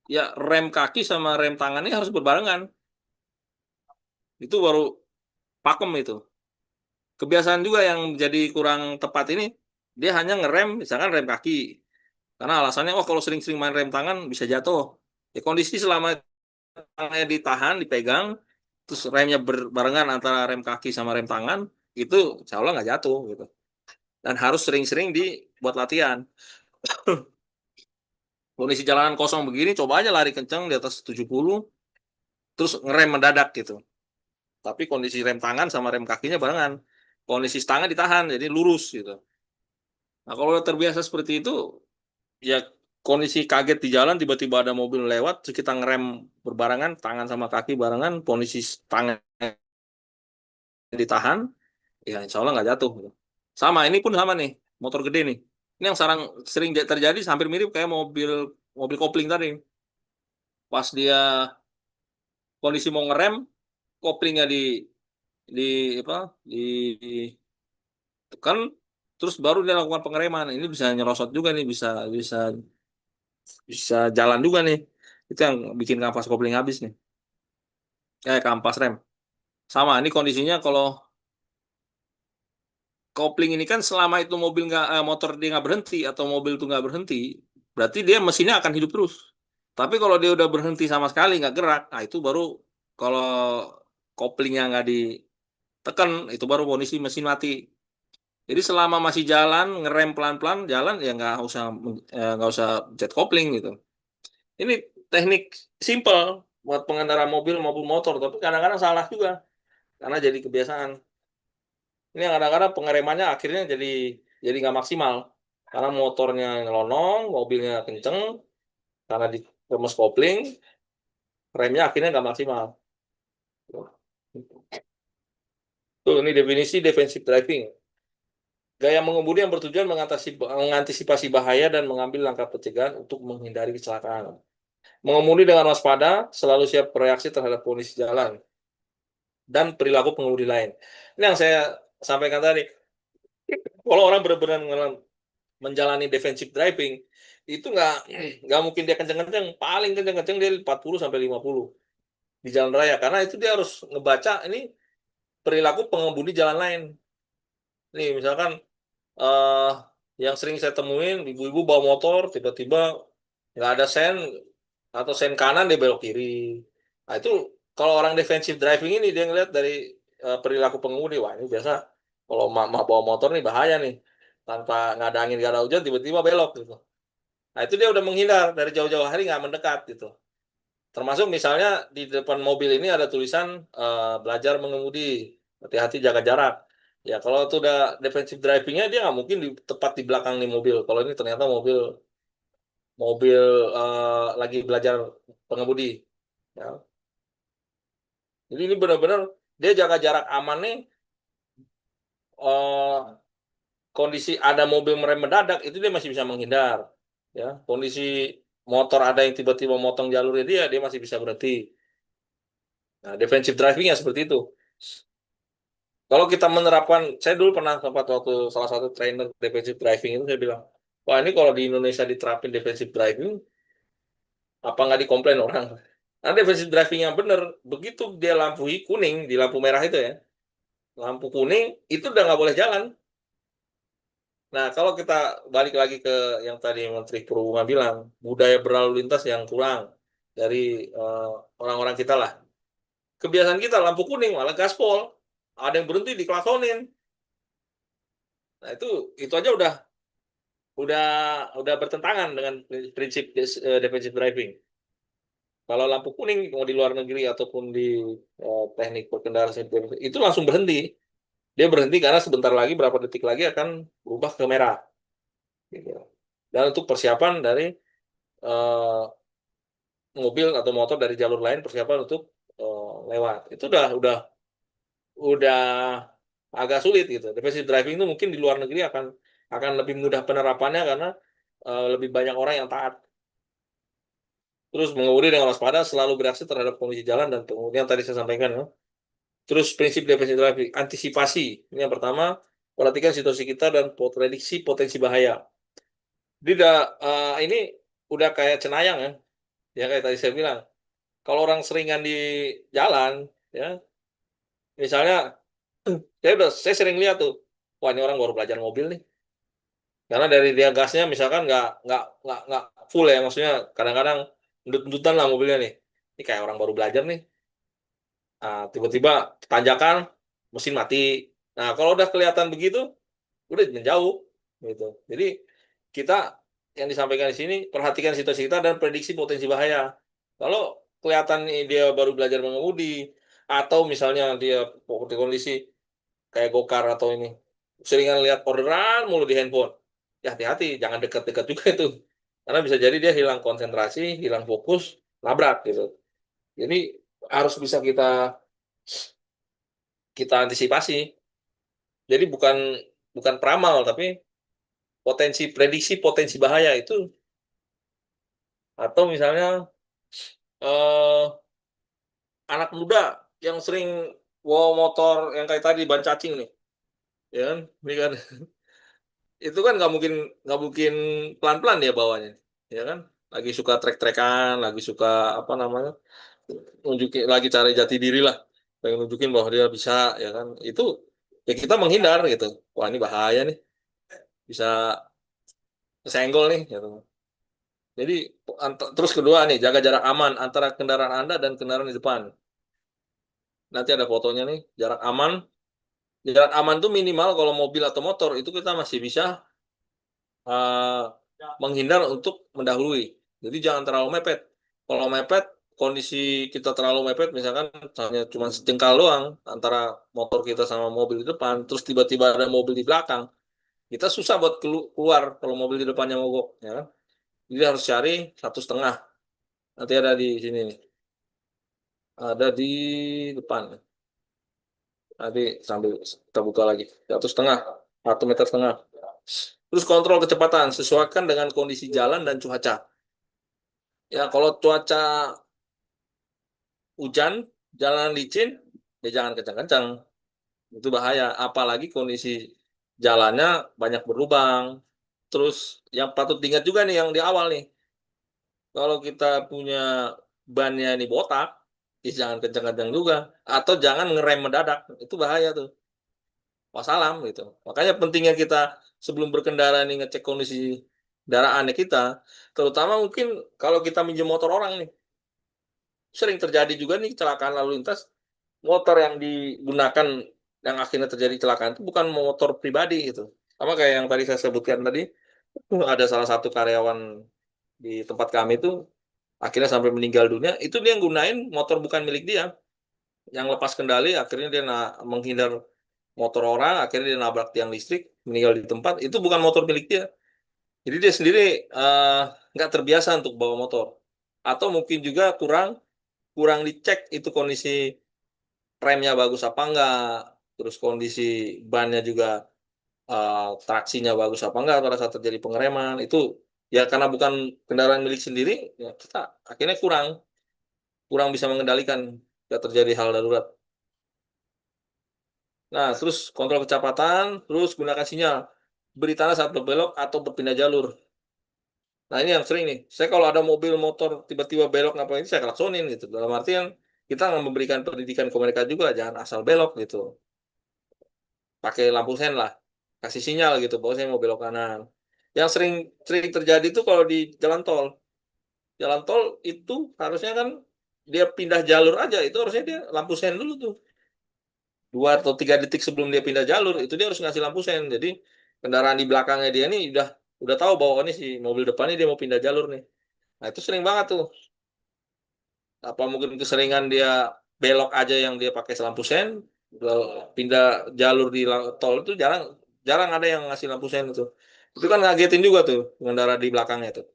ya rem kaki sama rem tangannya harus berbarengan. Itu baru pakem itu. Kebiasaan juga yang jadi kurang tepat ini, dia hanya ngerem misalkan rem kaki. Karena alasannya, oh kalau sering-sering main rem tangan bisa jatuh. Ya kondisi selama tangannya ditahan, dipegang, terus remnya berbarengan antara rem kaki sama rem tangan, itu insya Allah nggak jatuh gitu. Dan harus sering-sering dibuat latihan. Kondisi jalanan kosong begini, coba aja lari kencang di atas 70, terus ngerem mendadak gitu. Tapi kondisi rem tangan sama rem kakinya barengan. Kondisi tangan ditahan, jadi lurus gitu. Nah kalau udah terbiasa seperti itu, ya kondisi kaget di jalan tiba-tiba ada mobil lewat, terus kita ngerem berbarengan, tangan sama kaki barengan, kondisi tangan ditahan, ya insya Allah nggak jatuh gitu. Sama, ini pun sama nih, motor gede nih. Ini yang sering terjadi, hampir mirip kayak mobil mobil kopling tadi. Pas dia kondisi mau ngerem, koplingnya di apa ditekan, terus baru dia lakukan pengereman. Ini bisa nyerosot juga nih, bisa bisa bisa jalan juga nih. Itu yang bikin kampas kopling habis nih. Kampas rem. Sama, ini kondisinya kalau kopling ini kan selama itu motor dia nggak berhenti atau mobil itu nggak berhenti, berarti dia mesinnya akan hidup terus. Tapi kalau dia udah berhenti sama sekali nggak gerak, nah itu baru kalau koplingnya nggak ditekan, itu baru kondisi mesin mati. Jadi selama masih jalan, ngerem pelan-pelan jalan ya nggak usah jet kopling gitu. Ini teknik simple buat pengendara mobil maupun motor, tapi kadang-kadang salah juga karena jadi kebiasaan. Ini kadang-kadang pengeremannya akhirnya jadi nggak maksimal karena motornya nyelonong, mobilnya kenceng, karena di remes kopling, remnya akhirnya nggak maksimal. Tuh, ini definisi defensive driving. Gaya mengemudi yang bertujuan mengantisipasi bahaya dan mengambil langkah pencegahan untuk menghindari kecelakaan. Mengemudi dengan waspada, selalu siap bereaksi terhadap kondisi jalan dan perilaku pengemudi lain. Ini yang saya sampaikan tadi. Kalau orang benar-benar menjalani defensive driving, itu nggak mungkin dia kenceng-kenceng. Paling kenceng-kenceng dia 40 sampai 50 di jalan raya. Karena itu dia harus ngebaca ini perilaku pengemudi jalan lain. Nih, misalkan eh yang sering saya temuin ibu-ibu bawa motor tiba-tiba nggak ada sen atau sen kanan dia belok kiri. Nah itu kalau orang defensive driving ini dia ngeliat dari perilaku pengemudi, wah ini biasa kalau mak bawa motor nih bahaya nih, tanpa nggak ada angin nggak ada hujan tiba-tiba belok gitu. Nah itu dia udah menghindar dari jauh-jauh hari nggak mendekat gitu. Termasuk misalnya di depan mobil ini ada tulisan belajar mengemudi, hati-hati jaga jarak. Ya kalau itu udah defensive drivingnya dia nggak mungkin tepat di belakang nih mobil. Kalau ini ternyata mobil mobil lagi belajar pengemudi. Ya. Jadi ini benar-benar dia jaga jarak aman nih. Kondisi ada mobil merem mendadak itu dia masih bisa menghindar. Ya, kondisi motor ada yang tiba-tiba motong jalurnya dia masih bisa berhenti. Nah, defensive driving ya seperti itu. Kalau kita menerapkan, saya dulu pernah sempat waktu salah satu trainer defensive driving itu saya bilang, wah ini kalau di Indonesia diterapin defensive driving, apa nggak dikomplain orang? Nah, defensive driving yang benar, begitu dia lampu kuning di lampu merah itu ya, lampu kuning itu udah nggak boleh jalan. Nah, kalau kita balik lagi ke yang tadi Menteri Perhubungan bilang, budaya berlalu lintas yang kurang dari eh, orang-orang kita lah. Kebiasaan kita lampu kuning malah gaspol, ada yang berhenti diklasonin. Nah, itu aja udah udah bertentangan dengan prinsip defensive driving. Kalau lampu kuning mau di luar negeri ataupun di teknik berkendara itu langsung berhenti. Dia berhenti karena sebentar lagi berapa detik lagi akan berubah ke merah. Gitu. Dan untuk persiapan dari eh, mobil atau motor dari jalur lain persiapan untuk lewat. Itu udah agak sulit gitu. Defensive driving itu mungkin di luar negeri akan lebih mudah penerapannya karena lebih banyak orang yang taat. Terus mengemudi dengan waspada, selalu bereaksi terhadap kondisi jalan dan kemudian tadi saya sampaikan ya. Terus prinsip defensive driving, antisipasi. Ini yang pertama, perhatikan situasi kita dan prediksi potensi bahaya. Jadi ini udah kayak cenayang ya. Ya kayak tadi saya bilang, kalau orang seringan di jalan, ya misalnya saya sering lihat tuh, wah ini orang baru belajar mobil nih. Karena dari dia gasnya misalkan nggak full ya, maksudnya kadang-kadang ndut-ndutan lah mobilnya nih. Ini kayak orang baru belajar nih. Nah, tiba-tiba tanjakan mesin mati. Nah, kalau udah kelihatan begitu, udah menjauh gitu. Jadi kita yang disampaikan di sini perhatikan situasi kita dan prediksi potensi bahaya. Kalau kelihatan nih dia baru belajar mengemudi atau misalnya dia kondisi kayak gokar atau ini seringan lihat orderan mulu di handphone, ya hati-hati jangan dekat-dekat juga itu karena bisa jadi dia hilang konsentrasi, hilang fokus, nabrak gitu. Jadi harus bisa kita kita antisipasi. Jadi bukan bukan peramal tapi prediksi potensi bahaya itu atau misalnya eh, anak muda yang sering bawa motor yang kayak tadi ban cacing nih, ya kan? Ini kan itu kan nggak mungkin pelan-pelan ya bawanya, ya kan? Lagi suka trek-trekan, lagi suka apa namanya? Nunjukin lagi cari jati diri lah, pengen nunjukin bahwa dia bisa, ya kan? Itu ya kita menghindar gitu. Wah ini bahaya nih, bisa kesenggol nih, gitu. Jadi terus kedua nih, jaga jarak aman antara kendaraan Anda dan kendaraan di depan. Nanti ada fotonya nih, jarak aman Jarak aman tuh minimal kalau mobil atau motor itu kita masih bisa menghindar untuk mendahului. Jadi jangan terlalu mepet. Kalau mepet, kondisi kita terlalu mepet, misalkan hanya cuma sejengkal doang antara motor kita sama mobil di depan, terus tiba-tiba ada mobil di belakang, kita susah buat keluar kalau mobil di depannya mogok, ya kan? Jadi harus cari 1,5. Nanti ada di sini nih, ada di depan. Nanti sambil kita buka lagi. 1,5, 1,5 meter. Terus kontrol kecepatan, sesuaikan dengan kondisi jalan dan cuaca. Ya, kalau cuaca hujan, jalan licin, ya jangan kencang-kencang. Itu bahaya. Apalagi kondisi jalannya banyak berlubang. Terus yang patut diingat juga nih yang di awal nih. Kalau kita punya bannya ini botak, ya jangan kencang-kencang juga. Atau jangan ngerem mendadak. Itu bahaya tuh. Wassalam gitu. Makanya pentingnya kita sebelum berkendara nih ngecek kondisi kendaraannya kita. Terutama mungkin kalau kita minjem motor orang nih. Sering terjadi juga nih kecelakaan lalu lintas. Motor yang digunakan yang akhirnya terjadi kecelakaan itu bukan motor pribadi gitu. Sama kayak yang tadi saya sebutkan tadi, ada salah satu karyawan di tempat kami itu akhirnya sampai meninggal dunia, itu dia yang gunain motor bukan milik dia, yang lepas kendali, akhirnya dia menghindar motor orang, akhirnya dia nabrak tiang listrik, meninggal di tempat, itu bukan motor milik dia. Jadi dia sendiri eh, nggak terbiasa untuk bawa motor. Atau mungkin juga kurang kurang dicek itu kondisi remnya bagus apa enggak, terus kondisi bannya juga traksinya bagus apa enggak pada saat terjadi pengereman itu ya karena bukan kendaraan milik sendiri ya kita akhirnya kurang kurang bisa mengendalikan jika terjadi hal darurat. Nah, terus kontrol kecepatan, terus gunakan sinyal beri tanda saat berbelok atau berpindah jalur. Nah, ini yang sering nih. Saya kalau ada mobil motor tiba-tiba belok ngapain saya klaksonin gitu. Dalam artian kita nggak memberikan pendidikan ke mereka juga, jangan asal belok gitu. Pakai lampu sen lah, kasih sinyal gitu bahwa saya mau belok kanan. Yang sering sering terjadi itu kalau di jalan tol. Jalan tol itu harusnya kan dia pindah jalur aja, itu harusnya dia lampu sen dulu tuh. 2 atau 3 detik sebelum dia pindah jalur, itu dia harus ngasih lampu sen. Jadi kendaraan di belakangnya dia nih udah tahu bahwa ini si mobil depannya dia mau pindah jalur nih. Nah, itu sering banget tuh. Apa mungkin keseringan dia belok aja yang dia pakai lampu sen, pindah jalur di tol itu jarang jarang ada yang ngasih lampu sen itu. Itu kan ngagetin juga tuh pengendara di belakangnya tuh.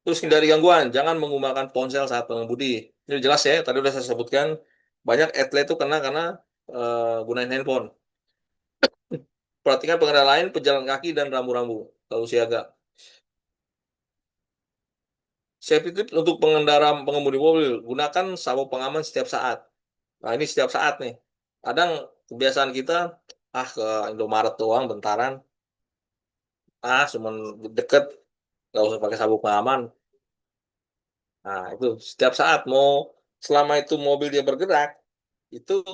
Terus hindari gangguan, jangan menggunakan ponsel saat mengemudi. Ini jelas ya, tadi udah saya sebutkan banyak atlet itu kena karena gunain handphone. Perhatikan pengendara lain, pejalan kaki dan rambu-rambu. Lalu siaga. Safety tips untuk pengendara pengemudi mobil, gunakan sabuk pengaman setiap saat. Nah, ini setiap saat nih. Kadang kebiasaan kita, ke Indomaret doang bentaran, cuman deket, nggak usah pakai sabuk pengaman. Nah, itu setiap saat mau selama itu mobil dia bergerak, itu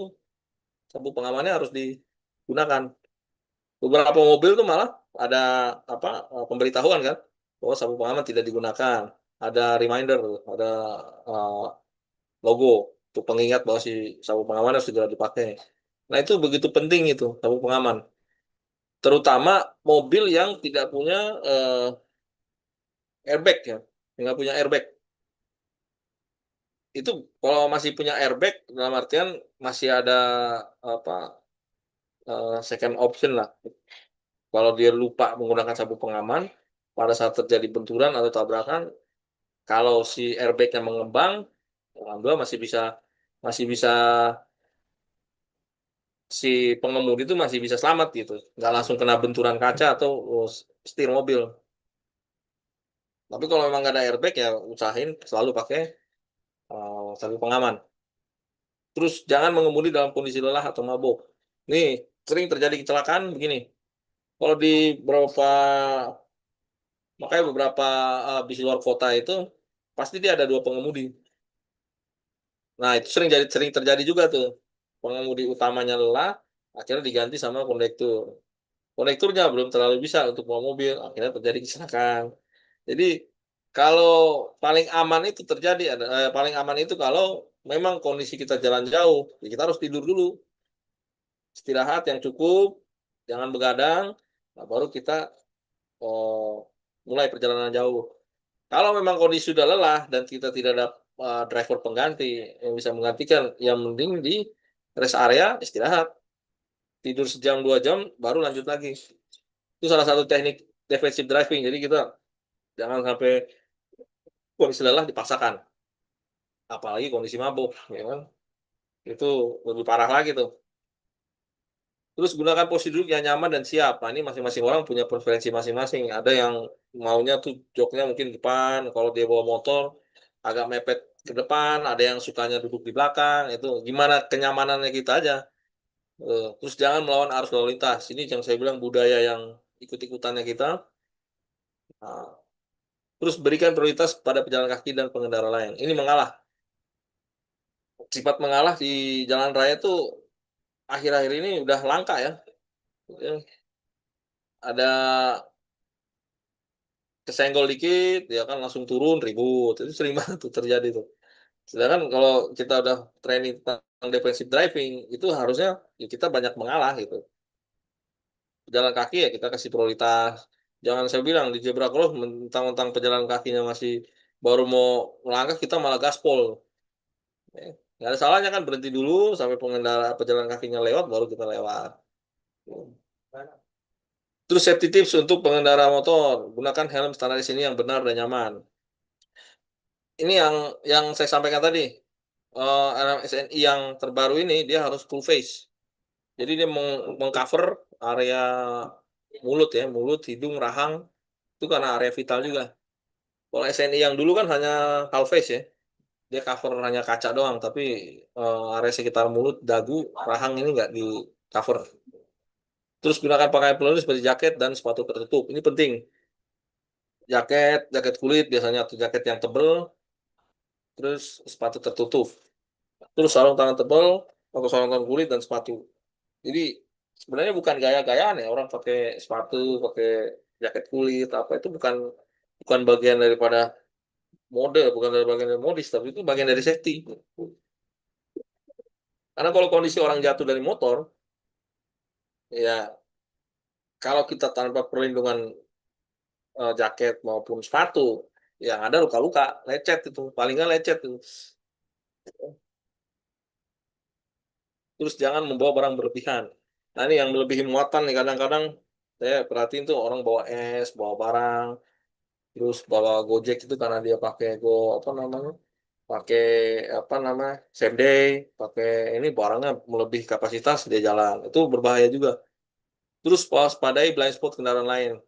sabuk pengamannya harus digunakan. Beberapa mobil tuh malah ada apa pemberitahuan kan bahwa sabuk pengaman tidak digunakan. Ada reminder, ada uh, logo untuk pengingat bahwa si sabuk pengaman harus segera dipakai. Nah, itu begitu penting itu sabuk pengaman. Terutama mobil yang tidak punya airbag ya, nggak punya airbag. Itu kalau masih punya airbag dalam artian masih ada apa second option lah. Kalau dia lupa menggunakan sabuk pengaman pada saat terjadi benturan atau tabrakan, kalau si airbagnya mengembang, alhamdulillah masih bisa si pengemudi itu masih bisa selamat gitu, nggak langsung kena benturan kaca atau setir mobil. Tapi kalau memang nggak ada airbag ya usahain selalu pakai sabuk pengaman. Terus jangan mengemudi dalam kondisi lelah atau mabuk. Nih sering terjadi kecelakaan begini. Kalau di beberapa makanya beberapa bis luar kota itu pasti dia ada 2 pengemudi. Nah, itu sering terjadi juga tuh. Pengemudi utamanya lelah, akhirnya diganti sama kondektur. Kondekturnya belum terlalu bisa untuk bawa mobil, akhirnya terjadi kecelakaan. Jadi kalau paling aman itu terjadi paling aman itu kalau memang kondisi kita jalan jauh, ya kita harus tidur dulu, istirahat yang cukup, jangan begadang, nah baru kita oh, mulai perjalanan jauh. Kalau memang kondisi sudah lelah dan kita tidak ada driver pengganti yang bisa menggantikan, yang mending di rest area istirahat, tidur sejam 2 jam, baru lanjut lagi. Itu salah satu teknik defensive driving. Jadi kita jangan sampai kondisi lelah dipaksakan, apalagi kondisi mabuk, ya kan? Itu lebih parah lagi tuh. Terus gunakan posisi duduk yang nyaman dan siap. Nah, ini masing-masing orang punya preferensi masing-masing. Ada yang maunya tuh joknya mungkin di depan, kalau dia bawa motor agak mepet ke depan, ada yang sukanya duduk di belakang. Itu gimana kenyamanannya kita aja. Terus jangan melawan arus lalu lintas. Ini yang saya bilang budaya yang ikut-ikutannya kita. Nah, terus berikan prioritas pada pejalan kaki dan pengendara lain. Ini mengalah. Sifat mengalah di jalan raya tuh akhir-akhir ini udah langka ya. Ya, ada kesenggol dikit ya kan langsung turun ribut, itu sering banget tuh terjadi tuh. Sedangkan kalau kita udah training tentang defensive driving itu harusnya ya kita banyak mengalah gitu. Pejalan kaki ya kita kasih prioritas, jangan saya bilang di zebra cross mentang-mentang pejalan kakinya masih baru mau melangkah kita malah gaspol. Nggak ada salahnya kan berhenti dulu sampai pengendara pejalan kakinya lewat baru kita lewat. Terus safety tips untuk pengendara motor, gunakan helm standar di sini yang benar dan nyaman. Ini yang saya sampaikan tadi, SNI yang terbaru ini dia harus full face. Jadi dia mengcover area mulut ya, mulut, hidung, rahang itu karena area vital juga. Kalau SNI yang dulu kan hanya half face ya, dia cover hanya kaca doang, tapi area sekitar mulut, dagu, rahang ini nggak di cover. Terus gunakan pakaian pelindung seperti jaket dan sepatu tertutup. Ini penting. Jaket kulit biasanya atau jaket yang tebel, terus sepatu tertutup. Terus sarung tangan tebal atau sarung tangan kulit dan sepatu. Jadi sebenarnya bukan gaya-gayaan ya orang pakai sepatu, pakai jaket kulit apa itu bukan bukan bagian daripada mode, bukan dari bagian dari modis, tapi itu bagian dari safety. Karena kalau kondisi orang jatuh dari motor, ya kalau kita tanpa perlindungan jaket maupun sepatu, yang ada luka-luka, lecet itu, paling nggak lecet itu. Terus jangan membawa barang berlebihan. Nah ini yang melebihi muatan nih kadang-kadang saya perhatiin tuh orang bawa es, bawa barang, terus bawa Gojek itu karena dia pakai apa namanya, pakai apa namanya same day, pakai ini barangnya melebihi kapasitas dia jalan, itu berbahaya juga. Terus waspadai blind spot kendaraan lain.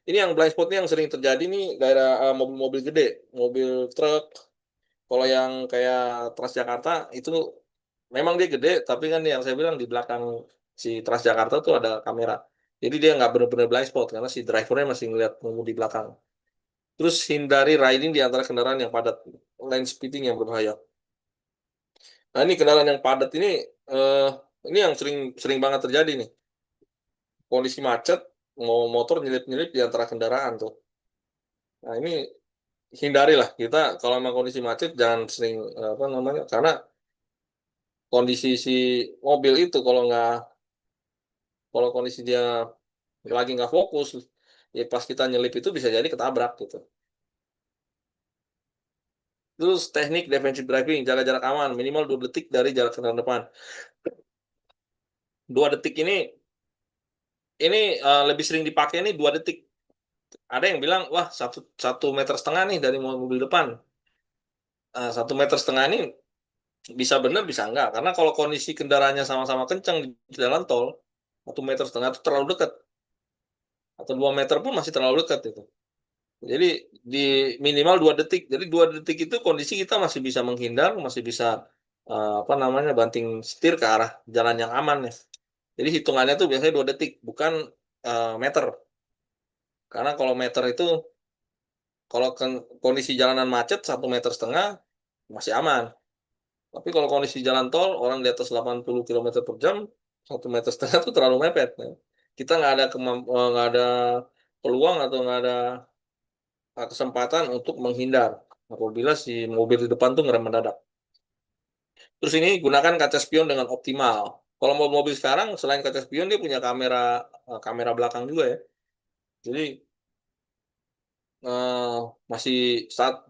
Ini yang blind spot ini yang sering terjadi nih daerah mobil-mobil gede, mobil truk. Kalau yang kayak Transjakarta itu memang dia gede, tapi kan yang saya bilang di belakang si Transjakarta tuh ada kamera. Jadi dia nggak benar-benar blind spot karena si drivernya masih ngeliat pengemudi di belakang. Terus hindari riding di antara kendaraan yang padat, lane speeding yang berbahaya. Nah ini kendaraan yang padat eh, ini yang sering sering banget terjadi nih. Kondisi macet, mau motor nyelip-nyelip di antara kendaraan tuh. Nah ini hindari lah kita kalau memang kondisi macet jangan sering apa namanya karena kondisi si mobil itu kalau kondisi dia lagi nggak fokus ya pas kita nyelip itu bisa jadi ketabrak gitu. Terus teknik defensive driving jaga jarak aman minimal 2 detik dari jarak kendaraan depan. 2 detik ini lebih sering dipakai nih 2 detik. Ada yang bilang wah satu 1,5 meter dari mobil depan. 1,5 meter ini bisa benar bisa enggak karena kalau kondisi kendaraannya sama-sama kencang di jalan tol 1,5 meter itu terlalu dekat atau 2 meter pun masih terlalu dekat itu. Jadi di minimal 2 detik. Jadi 2 detik itu kondisi kita masih bisa menghindar, masih bisa apa namanya banting setir ke arah jalan yang aman ya. Jadi hitungannya tuh biasanya 2 detik, bukan meter. Karena kalau meter itu kalau kondisi jalanan macet 1,5 meter masih aman. Tapi kalau kondisi jalan tol orang di atas 80 kilometer per jam 1,5 meter itu terlalu mepet. Ya. Kita nggak ada peluang atau nggak ada kesempatan untuk menghindar apabila si mobil di depan tuh ngerem mendadak. Terus ini gunakan kaca spion dengan optimal. Kalau mobil sekarang selain kaca spion dia punya kamera belakang juga ya. Jadi eh, masih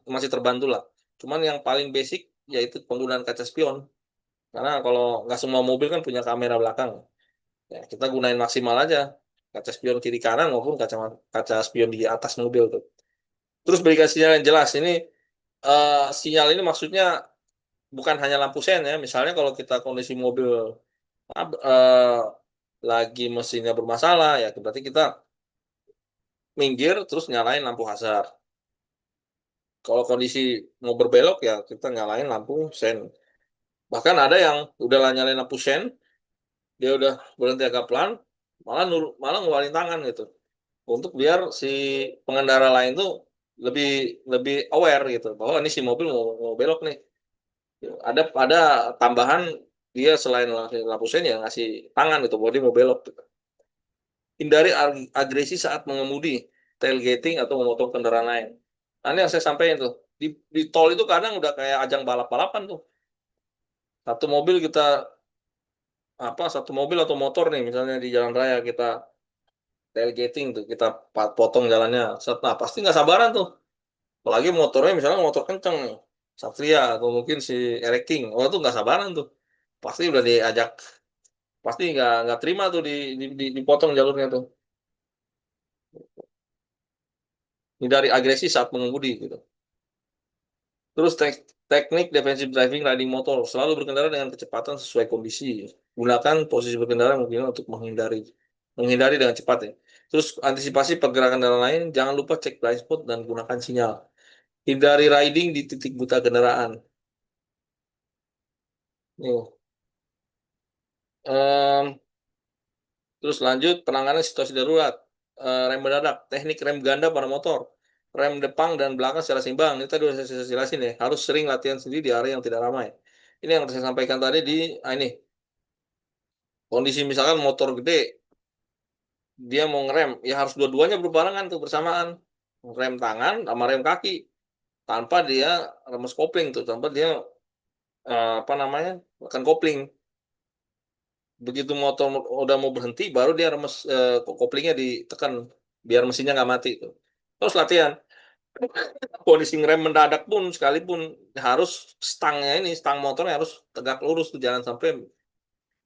masih terbantu lah. Cuman yang paling basic yaitu penggunaan kaca spion. Karena kalau nggak semua mobil kan punya kamera belakang. Ya, kita gunain maksimal aja. Kaca spion kiri kanan maupun kaca spion di atas mobil tuh. Terus berikan sinyal yang jelas. Ini sinyal ini maksudnya bukan hanya lampu sen ya. Misalnya kalau kita kondisi mobil eh, lagi mesinnya bermasalah ya berarti kita minggir terus nyalain lampu hazard. Kalau kondisi mau berbelok ya kita nyalain lampu sen. Bahkan ada yang udah lah nyalain lampu sen, dia udah berhenti agak pelan, malah ngeluarin tangan gitu. Untuk biar si pengendara lain tuh lebih lebih aware gitu bahwa ini si mobil mau belok nih. Ada tambahan dia selain lampu sen ya ngasih tangan gitu bahwa dia mau belok gitu. Hindari agresi saat mengemudi, tailgating atau memotong kendaraan lain. Nah, ini yang saya sampaikan tuh. Di tol itu kadang udah kayak ajang balap-balapan tuh. Satu mobil atau motor nih misalnya di jalan raya kita tailgating tuh, kita potong jalannya. Nah, pasti nggak sabaran tuh. Apalagi motornya misalnya motor kenceng nih. Satria atau mungkin si Eric King. Oh, itu nggak sabaran tuh. Pasti udah diajak, pasti nggak terima tuh dipotong jalurnya tuh. Hindari agresi saat mengemudi gitu. Terus teknik defensive driving riding motor selalu berkendara dengan kecepatan sesuai kondisi. Gunakan posisi berkendara mungkin untuk menghindari dengan cepat ya. Terus antisipasi pergerakan kendaraan lain, jangan lupa cek blind spot dan gunakan sinyal. Hindari riding di titik buta kendaraan. Nih. Em, terus lanjut penanganan situasi darurat. Rem mendadak, teknik rem ganda pada motor. Rem depan dan belakang secara seimbang. Ini tadi udah saya jelasin ya. Harus sering latihan sendiri di area yang tidak ramai. Ini yang saya sampaikan tadi ini kondisi misalkan motor gede dia mau ngerem ya harus dua-duanya berbarengan tuh bersamaan rem tangan sama rem kaki tanpa dia remes kopling tuh tanpa dia apa namanya akan kopling begitu motor udah mau berhenti baru dia remes koplingnya ditekan biar mesinnya nggak mati tuh terus latihan kondisi ngerem mendadak pun sekalipun harus stang motornya harus tegak lurus tuh jangan sampai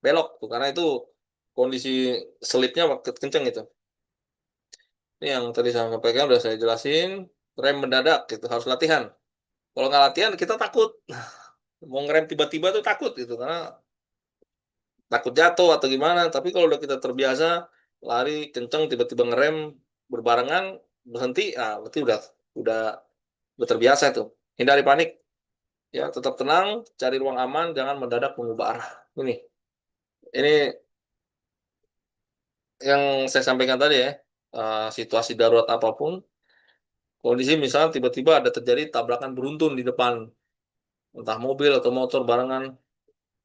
belok tuh karena itu kondisi selipnya waktu kenceng itu. Ini yang tadi saya sampaikan udah saya jelasin. Rem mendadak gitu harus latihan. Kalau nggak latihan kita takut. Mau ngerem tiba-tiba tuh takut gitu karena takut jatuh atau gimana. Tapi kalau udah kita terbiasa lari kenceng tiba-tiba ngerem berbarengan berhenti, berarti udah udah terbiasa tuh. Hindari panik, ya tetap tenang, cari ruang aman, jangan mendadak mengubah arah. Ini yang saya sampaikan tadi ya. Situasi darurat apapun, kondisi misalnya tiba-tiba ada terjadi tabrakan beruntun di depan entah mobil atau motor barengan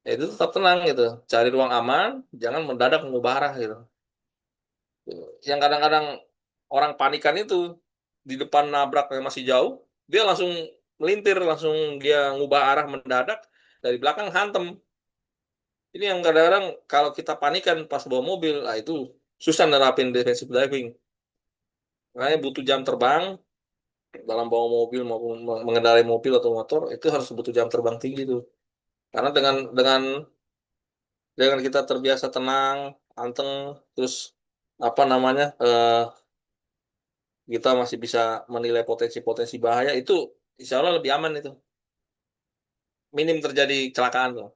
ya itu tetap tenang gitu cari ruang aman jangan mendadak mengubah arah gitu yang kadang-kadang orang panikan itu di depan nabrak yang masih jauh dia langsung melintir langsung dia ngubah arah mendadak dari belakang hantem ini yang kadang-kadang kalau kita panikan pas bawa mobil itu susah nerapin defensive driving makanya butuh jam terbang dalam bawa mobil maupun mengendarai mobil atau motor itu harus butuh jam terbang tinggi tuh karena dengan kita terbiasa tenang, anteng, terus apa namanya, kita masih bisa menilai potensi-potensi bahaya itu, insya Allah lebih aman itu, minim terjadi kecelakaan loh.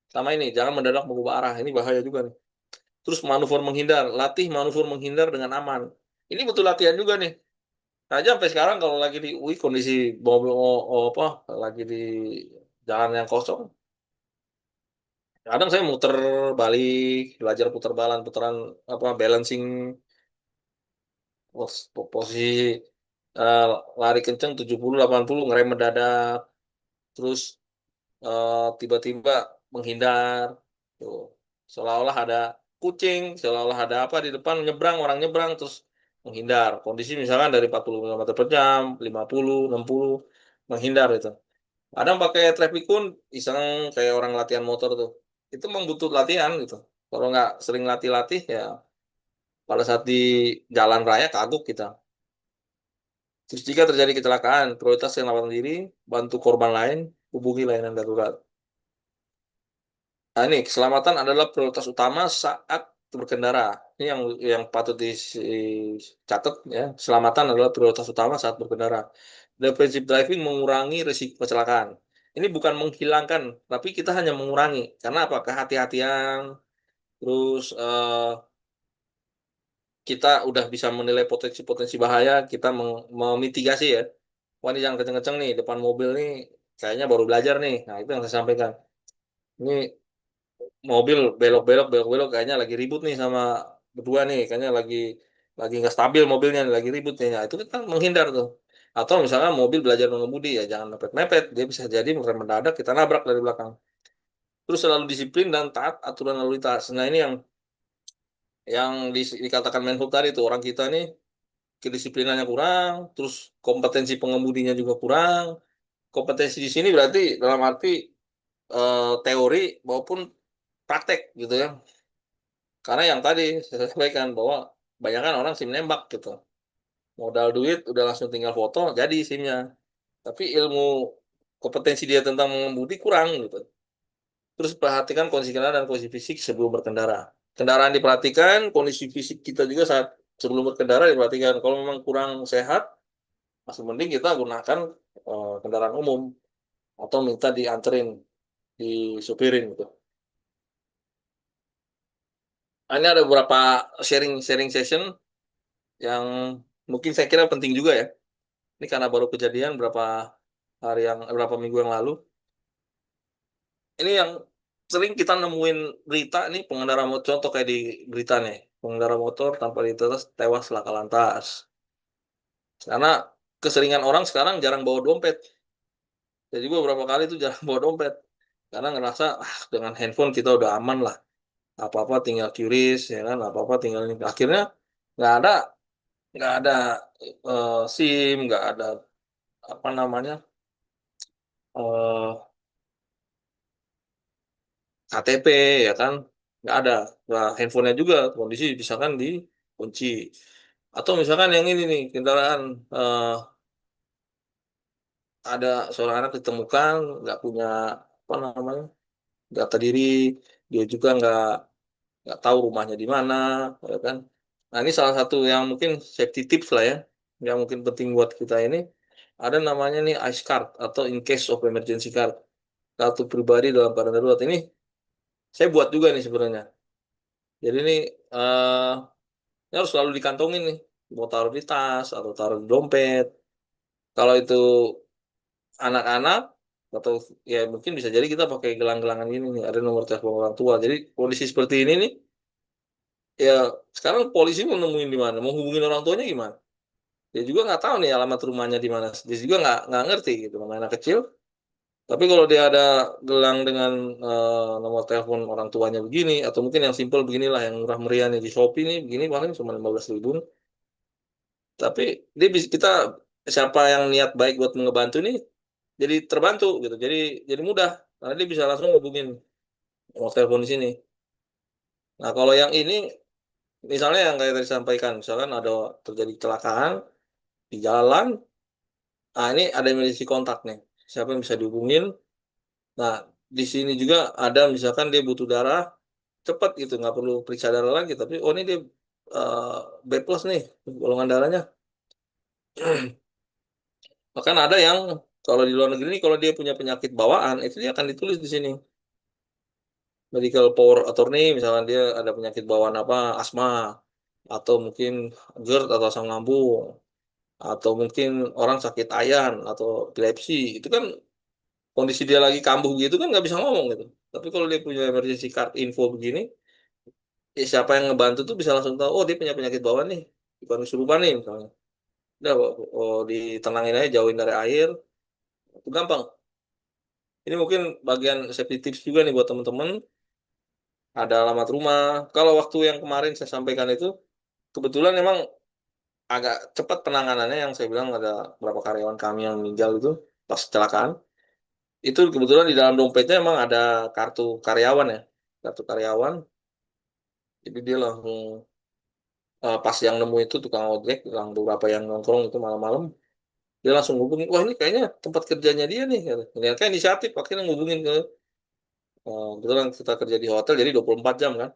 Sama ini, jangan mendadak mengubah arah, ini bahaya juga nih. Terus manuver menghindar, latih manuver menghindar dengan aman. Ini butuh latihan juga nih. Nah, aja sampai sekarang kalau lagi di UI kondisi mobil apa, lagi di jalan yang kosong, kadang saya muter balik, belajar putar balan, putaran apa balancing posisi eh, lari kenceng 70-80 ngerem mendadak terus tiba-tiba menghindar tuh seolah-olah ada kucing seolah-olah ada apa di depan nyebrang orang nyebrang terus menghindar kondisi misalkan dari 40 km per jam 50 60 menghindar itu Kadang pakai trafficun iseng kayak orang latihan motor tuh. Itu memang butuh latihan gitu. Kalau nggak sering latih-latih ya pada saat di jalan raya kagok kita. Terus jika terjadi kecelakaan, prioritas selamatkan diri, bantu korban lain, hubungi layanan darurat. Nah, ini keselamatan adalah prioritas utama saat berkendara. Ini yang patut dicatat ya. Keselamatan adalah prioritas utama saat berkendara. Defensive driving mengurangi risiko kecelakaan. Ini bukan menghilangkan, tapi kita hanya mengurangi. Karena apa? Kehati-hatian, terus kita udah bisa menilai potensi-potensi bahaya, kita memitigasi ya. Wah, ini jangan kenceng-kenceng nih, depan mobil nih, kayaknya baru belajar nih. Nah, itu yang saya sampaikan. Ini mobil belok-belok belok-belok kayaknya lagi ribut nih sama berdua nih kayaknya lagi nggak stabil mobilnya lagi ribut nih. Nah, itu kan menghindar tuh atau misalnya mobil belajar mengemudi ya jangan mepet-mepet dia bisa jadi rem mendadak kita nabrak dari belakang terus selalu disiplin dan taat aturan lalu lintas. Nah ini yang dikatakan Menhub tadi tuh orang kita nih kedisiplinannya kurang terus kompetensi pengemudinya juga kurang. Kompetensi di sini berarti dalam arti teori maupun praktek gitu ya. Karena yang tadi saya sampaikan bahwa kebanyakan orang SIM nembak gitu. Modal duit udah langsung tinggal foto jadi SIM-nya. Tapi ilmu kompetensi dia tentang mengemudi kurang gitu. Terus perhatikan kondisi kendaraan dan kondisi fisik sebelum berkendara. Kendaraan diperhatikan, kondisi fisik kita juga saat sebelum berkendara diperhatikan. Kalau memang kurang sehat, masih mending kita gunakan kendaraan umum atau minta dianterin, disupirin gitu. Nah, ini ada beberapa sharing session yang mungkin saya kira penting juga ya. Ini karena baru kejadian berapa minggu yang lalu. Ini yang sering kita nemuin berita nih pengendara motor contoh kayak di berita nih, pengendara motor tanpa dites tewas laka lantas. Karena keseringan orang sekarang jarang bawa dompet. Jadi gue beberapa kali tuh jarang bawa dompet. Karena ngerasa dengan handphone kita udah aman lah. Apa-apa tinggal QRIS ya kan, apa-apa tinggal ini. Akhirnya nggak ada nggak ada SIM, nggak ada apa namanya eh KTP ya kan nggak ada. Nah, handphonenya juga kondisi misalkan dikunci atau misalkan yang ini nih kendaraan eh, ada seorang anak ditemukan nggak punya apa namanya data diri dia juga nggak tahu rumahnya di mana ya kan. Nah ini salah satu yang mungkin safety tips lah ya yang mungkin penting buat kita ini ada namanya nih ICE card atau in case of emergency card kartu pribadi dalam keadaan darurat ini saya buat juga nih sebenarnya. Jadi ini eh ini harus selalu dikantongin nih. Mau taruh di tas atau taruh di dompet. Kalau itu anak-anak atau ya mungkin bisa jadi kita pakai gelang-gelangan ini nih. Ada nomor telepon orang tua. Jadi kondisi seperti ini nih, ya sekarang polisi mau nemuin di mana, mau hubungin orang tuanya gimana? Dia juga nggak tahu nih alamat rumahnya di mana. Dia juga nggak ngerti gitu, namanya anak kecil. Tapi kalau dia ada gelang dengan nomor telepon orang tuanya begini, atau mungkin yang simpel beginilah, yang murah meriah nih di Shopee nih, begini paling cuma 15.000. Tapi kita siapa yang niat baik buat ngebantu nih jadi terbantu gitu jadi mudah karena dia bisa langsung hubungin nomor telepon di sini. Nah kalau yang ini misalnya yang kayak tadi sampaikan misalkan ada terjadi kecelakaan di jalan. Nah ini ada emergency kontak nih siapa yang bisa dihubungin. Nah di sini juga ada misalkan dia butuh darah cepat gitu nggak perlu periksa darah lagi tapi oh ini dia eh, B plus nih golongan darahnya. Bahkan ada yang kalau di luar negeri ini kalau dia punya penyakit bawaan itu dia akan ditulis di sini medical power attorney misalkan dia ada penyakit bawaan apa asma atau mungkin GERD atau asam lambung atau mungkin orang sakit ayan atau epilepsi itu kan kondisi dia lagi kambuh gitu kan nggak bisa ngomong gitu. Tapi kalau dia punya emergency card info begini ya siapa yang ngebantu tuh bisa langsung tahu oh dia punya penyakit bawaan nih bukan kesurupan nih misalnya. Udah oh, ditenangin aja jauhin dari air itu gampang. Ini mungkin bagian safety tips juga nih buat teman-teman. Ada alamat rumah. Kalau waktu yang kemarin saya sampaikan itu, kebetulan memang agak cepat penanganannya yang saya bilang ada beberapa karyawan kami yang meninggal itu pas kecelakaan. Itu kebetulan di dalam dompetnya emang ada kartu karyawan ya, kartu karyawan. Jadi dia langsung pas yang nemu itu tukang ojek, yang beberapa yang nongkrong itu malam-malam, dia langsung hubungin, wah ini kayaknya tempat kerjanya dia nih. Kata. Ternyata inisiatif akhirnya ngubungin ke, kebetulan kita kerja di hotel jadi 24 jam kan.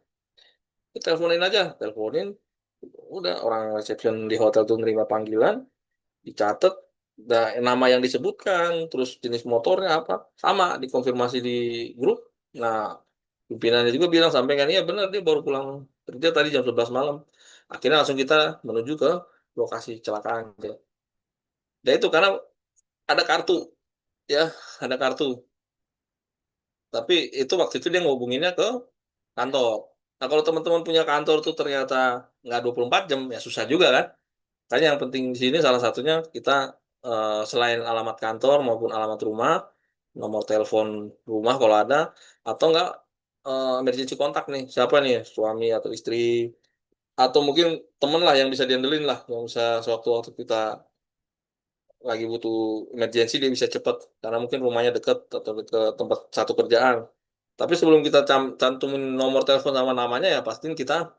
Kita teleponin aja, teleponin, udah orang resepsi di hotel tuh nerima panggilan, dicatat, nama yang disebutkan, terus jenis motornya apa, sama dikonfirmasi di grup. Nah, pimpinannya juga bilang sampaikan, iya benar dia baru pulang kerja tadi jam 11 malam. Akhirnya langsung kita menuju ke lokasi kecelakaan. Dan itu karena ada kartu, ya, ada kartu. Tapi itu waktu itu dia ngehubunginnya ke kantor. Nah, kalau teman-teman punya kantor tuh ternyata nggak 24 jam, ya susah juga kan. Makanya yang penting di sini salah satunya kita selain alamat kantor maupun alamat rumah, nomor telepon rumah kalau ada, atau enggak emergency kontak nih, siapa nih, suami atau istri, atau mungkin temen lah yang bisa diandelin lah, yang bisa sewaktu-waktu kita lagi butuh emergency dia bisa cepat, karena mungkin rumahnya dekat atau ke tempat satu kerjaan. Tapi sebelum kita cantumin nomor telepon sama namanya ya pastiin kita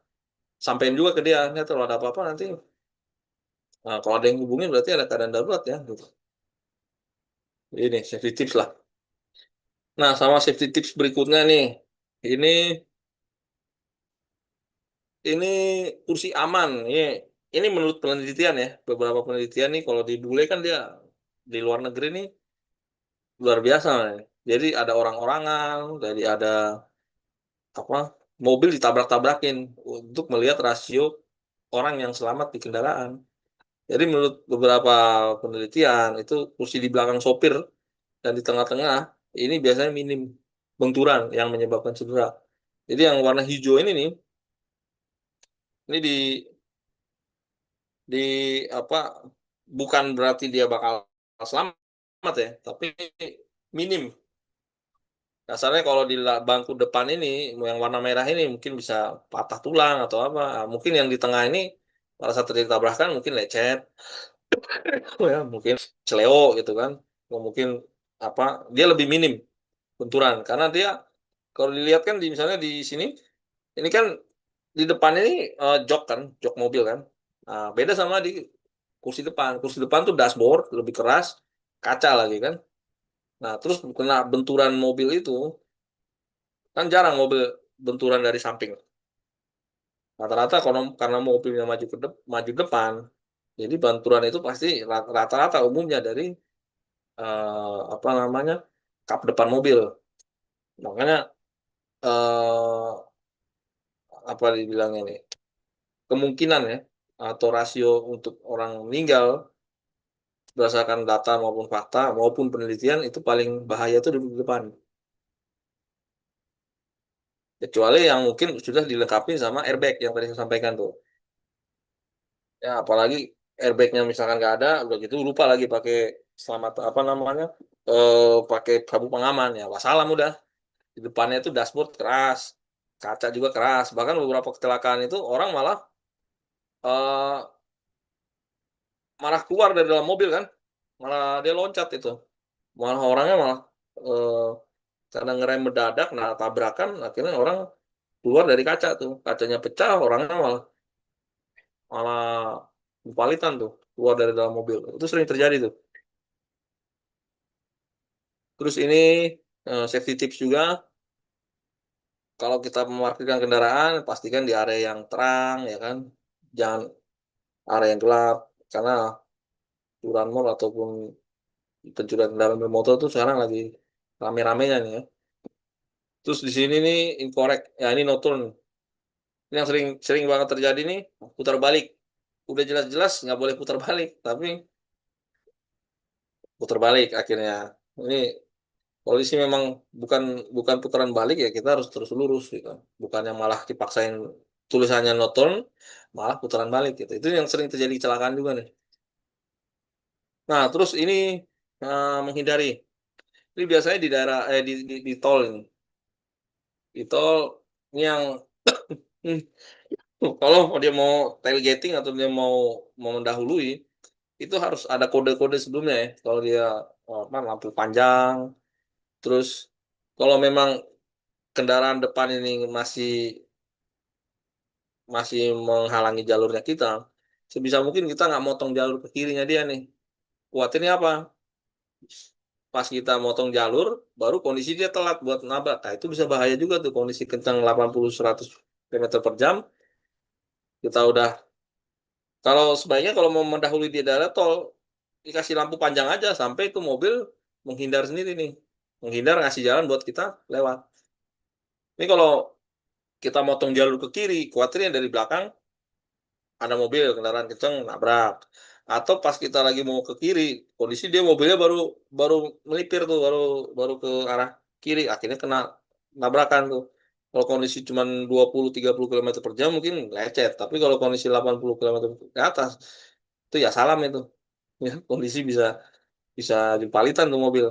sampein juga ke dia, ya kalau ada apa-apa nanti, nah, kalau ada yang hubungin berarti ada keadaan darurat ya, gitu. Ini safety tips lah. Nah, sama safety tips berikutnya nih. Ini ini kursi aman. Ini menurut penelitian ya. Beberapa penelitian nih kalau di bule kan dia di luar negeri nih luar biasa nih. Jadi ada orang-orangan, jadi ada apa? Mobil ditabrak-tabrakin untuk melihat rasio orang yang selamat di kendaraan. Jadi menurut beberapa penelitian itu kursi di belakang sopir dan di tengah-tengah ini biasanya minim benturan yang menyebabkan cedera. Jadi yang warna hijau ini nih, ini di apa bukan berarti dia bakal selamat ya, tapi minim. Dasarnya kalau di bangku depan ini yang warna merah ini mungkin bisa patah tulang atau apa. Nah, mungkin yang di tengah ini pada saat terjadi tabrakan mungkin lecet, ya mungkin celeo gitu kan. Atau mungkin apa dia lebih minim benturan karena dia kalau dilihat kan di misalnya di sini ini kan di depan ini jok kan, jok mobil kan. Nah, beda sama di kursi depan. Kursi depan tuh dashboard lebih keras, kaca lagi kan. Nah, terus kena benturan mobil itu kan jarang mobil benturan dari samping. Rata-rata karena mobilnya maju depan, jadi benturan itu pasti rata-rata umumnya dari apa namanya kap depan mobil. Makanya eh, apa dibilangnya nih kemungkinan ya atau rasio untuk orang meninggal berdasarkan data maupun fakta maupun penelitian itu paling bahaya itu duduk di depan. Kecuali yang mungkin sudah dilengkapi sama airbag yang tadi saya sampaikan tuh. Ya apalagi airbagnya misalkan nggak ada, udah gitu lupa lagi pakai selamat apa namanya pakai sabuk pengaman ya wassalam udah. Di depannya itu dashboard keras, kaca juga keras. Bahkan beberapa kecelakaan itu orang malah eh, malah keluar dari dalam mobil kan, malah dia loncat itu. Malah orangnya malah eh, karena ngerem mendadak, nah tabrakan, akhirnya orang keluar dari kaca tuh, kacanya pecah, orangnya malah malah kepalitan tuh, keluar dari dalam mobil. Itu sering terjadi tuh. Terus ini safety tips juga, kalau kita memarkirkan kendaraan, pastikan di area yang terang, ya kan, jangan area yang gelap, karena curanmor ataupun pencurian kendaraan bermotor tuh sekarang lagi rame-ramenya nih ya. Terus di sini nih incorrect, ya ini notul. Ini yang sering sering banget terjadi nih, putar balik. Udah jelas-jelas nggak boleh putar balik, tapi putar balik akhirnya. Ini polisi memang bukan bukan putaran balik ya kita harus terus lurus gitu. Bukan yang malah dipaksain tulisannya noton, malah putaran balik gitu. Itu yang sering terjadi kecelakaan juga nih. Nah, terus ini menghindari. Ini biasanya di daerah di tol ini. Di tol ini yang kalau dia mau tailgating atau dia mau mendahului itu harus ada kode-kode sebelumnya ya. Kalau dia apa, lampu panjang Terus kalau memang kendaraan depan ini masih masih menghalangi jalurnya kita, sebisa mungkin kita nggak motong jalur ke kirinya dia nih. Khawatirnya apa? Pas kita motong jalur, baru kondisi dia telat buat nabrak. Nah, itu bisa bahaya juga tuh kondisi kencang 80-100 km per jam. Kita udah, kalau sebaiknya kalau mau mendahului di daerah tol, dikasih lampu panjang aja sampai itu mobil menghindar sendiri nih. Menghindar ngasih jalan buat kita lewat. Ini kalau kita motong jalur ke kiri, khawatirnya dari belakang ada mobil kendaraan kencang nabrak, atau pas kita lagi mau ke kiri kondisi dia mobilnya baru baru melipir tuh, baru baru ke arah kiri, akhirnya kena nabrakan tuh. Kalau kondisi cuma 20-30 km per jam mungkin lecet, tapi kalau kondisi 80 km ke atas itu ya salam itu. Ya, kondisi bisa bisa dipalitan tuh mobil.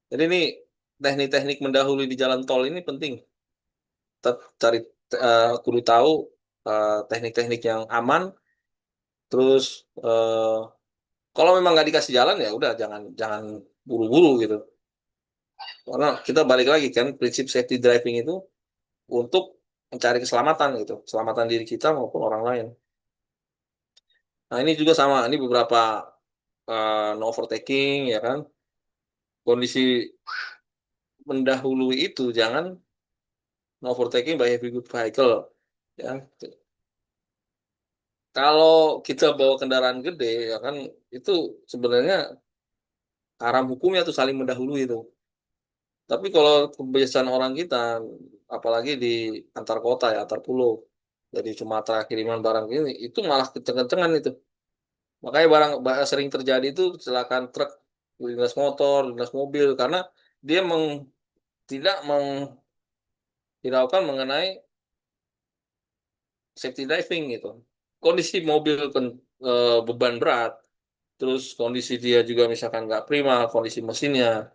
Jadi ini teknik-teknik mendahului di jalan tol ini penting. Tetap cari, kudu tahu teknik-teknik yang aman. Terus kalau memang nggak dikasih jalan ya udah jangan jangan buru-buru gitu. Karena kita balik lagi kan prinsip safety driving itu untuk mencari keselamatan gitu, keselamatan diri kita maupun orang lain. Nah ini juga sama, ini beberapa no overtaking ya kan. Kondisi mendahului itu jangan no overtaking by heavy good vehicle ya. Kalau kita bawa kendaraan gede ya kan itu sebenarnya haram hukumnya tuh saling mendahului itu. Tapi kalau kebiasaan orang kita, apalagi di antar kota ya, antar pulau, jadi Sumatera kiriman barang ini, itu malah kenceng-kencengan itu. Makanya sering terjadi itu kecelakaan truk, lintas motor, lintas mobil, karena dia tidak menghiraukan mengenai safety driving gitu. Kondisi mobil beban berat, terus kondisi dia juga misalkan nggak prima, kondisi mesinnya,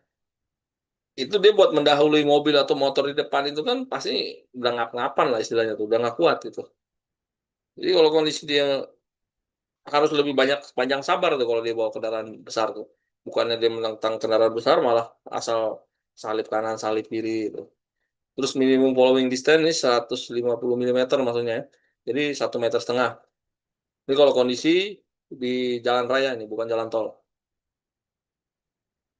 itu dia buat mendahului mobil atau motor di depan itu kan pasti udah ngap-ngapan lah istilahnya tuh, udah nggak kuat gitu. Jadi kalau kondisi dia harus lebih banyak panjang sabar tuh kalau dia bawa kendaraan besar tuh. Bukannya dia menentang kendaraan besar malah asal salip kanan, salip kiri gitu. Terus minimum following distance ini 150 mm maksudnya, ya. Jadi 1,5 meter. Ini kalau kondisi di jalan raya ini bukan jalan tol.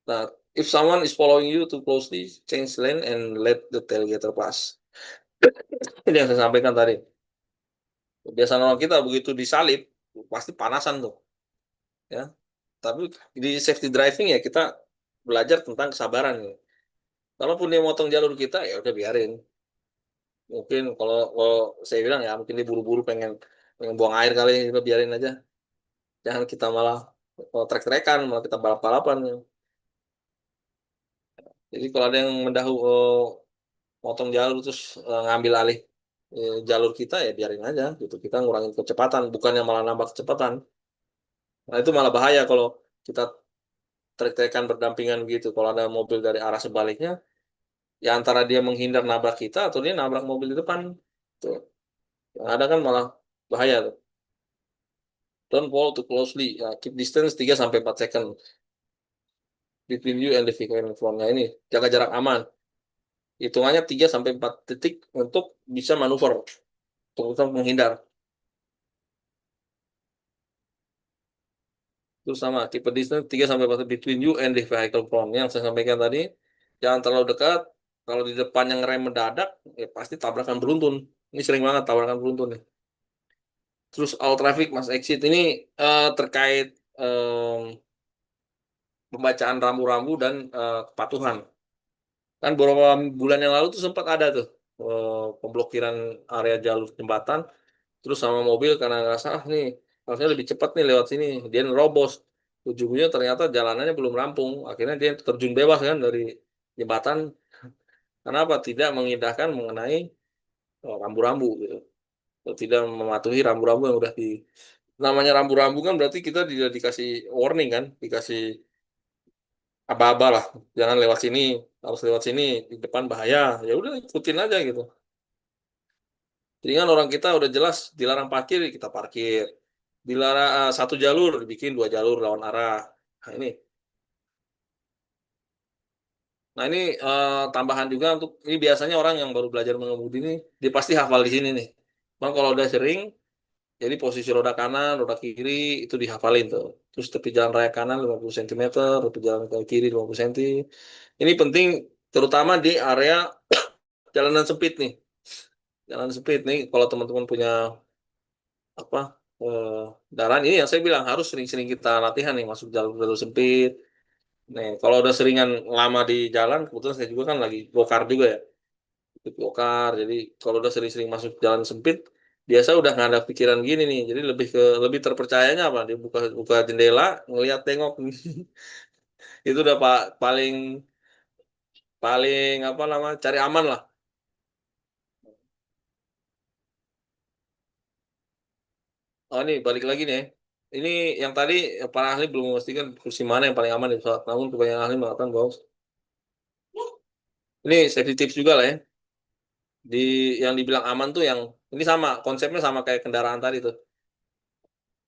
Nah, if someone is following you too closely, change lane and let the tailgater pass. Ini yang saya sampaikan tadi. Kebiasaan orang kita begitu disalip pasti panasan tuh, ya. Tapi di safety driving ya kita belajar tentang kesabaran nih. Kalaupun dia motong jalur kita ya udah biarin. Mungkin kalau saya bilang ya mungkin dia buru-buru pengen pengen buang air kali, udah biarin aja. Jangan kita malah trek-trekan, malah kita balap-balapan. Jadi kalau ada yang motong jalur terus ngambil alih jalur kita ya biarin aja gitu. Kita ngurangin kecepatan, bukannya malah nambah kecepatan. Nah itu malah bahaya kalau kita trek-trekan berdampingan gitu. Kalau ada mobil dari arah sebaliknya, ya antara dia menghindar nabrak kita atau dia nabrak mobil di depan. Tuh. Yang ada kan malah bahaya tuh. Don't follow too closely. Ya, keep distance 3-4 second between you and the vehicle in front. Nah, ini jaga jarak aman. Hitungannya 3-4 detik untuk bisa manuver, untuk menghindar. Terus sama, keep a distance 3-4 meter between you and the vehicle front. Yang saya sampaikan tadi, jangan terlalu dekat. Kalau di depan yang rem mendadak, ya pasti tabrakan beruntun. Ini sering banget tabrakan beruntun nih. Terus all traffic must exit ini terkait pembacaan rambu-rambu dan kepatuhan. Kan beberapa bulan yang lalu tuh sempat ada tuh pemblokiran area jalur jembatan, terus sama mobil karena nggak salah nih, harusnya lebih cepat nih lewat sini, dia nerobos. Ujungnya ternyata jalanannya belum rampung, akhirnya dia terjun bebas kan dari jembatan. Kenapa? Tidak mengindahkan mengenai rambu-rambu gitu. Tidak mematuhi rambu-rambu yang udah namanya rambu-rambu kan berarti kita tidak dikasih warning kan, dikasih aba-aba lah, jangan lewat sini, harus lewat sini, di depan bahaya, ya udah ikutin aja gitu. Jadi kan orang kita udah jelas dilarang parkir, kita parkir, dilarang satu jalur dibikin 2 jalur lawan arah. Nah ini Nah ini tambahan juga untuk ini biasanya orang yang baru belajar mengemudi ini dia pasti hafal di sini nih. Bang kalau udah sering, jadi posisi roda kanan, roda kiri itu dihafalin tuh. Terus tepi jalan raya kanan 50 cm, tepi jalan ke kiri 50 cm. Ini penting terutama di area jalanan sempit nih. Jalan sempit nih kalau teman-teman punya apa eh, daran ini yang saya bilang harus sering-sering kita latihan nih masuk jalur-jalur sempit. Nih, kalau udah seringan lama di jalan, kebetulan saya juga kan lagi go-kart juga ya. Ikut go-kart, jadi kalau udah sering-sering masuk jalan sempit, biasa udah nggak ada pikiran gini nih. Jadi lebih terpercayanya apa? Dia buka buka jendela, ngelihat tengok. Itu udah paling paling apa nama cari aman lah. Oh ini balik lagi nih. Ini yang tadi para ahli belum memastikan kursi mana yang paling aman di pesawat. Namun kebanyakan ahli mengatakan bahwa ini safety tips juga lah ya. Di yang dibilang aman tuh yang ini sama konsepnya sama kayak kendaraan tadi tuh.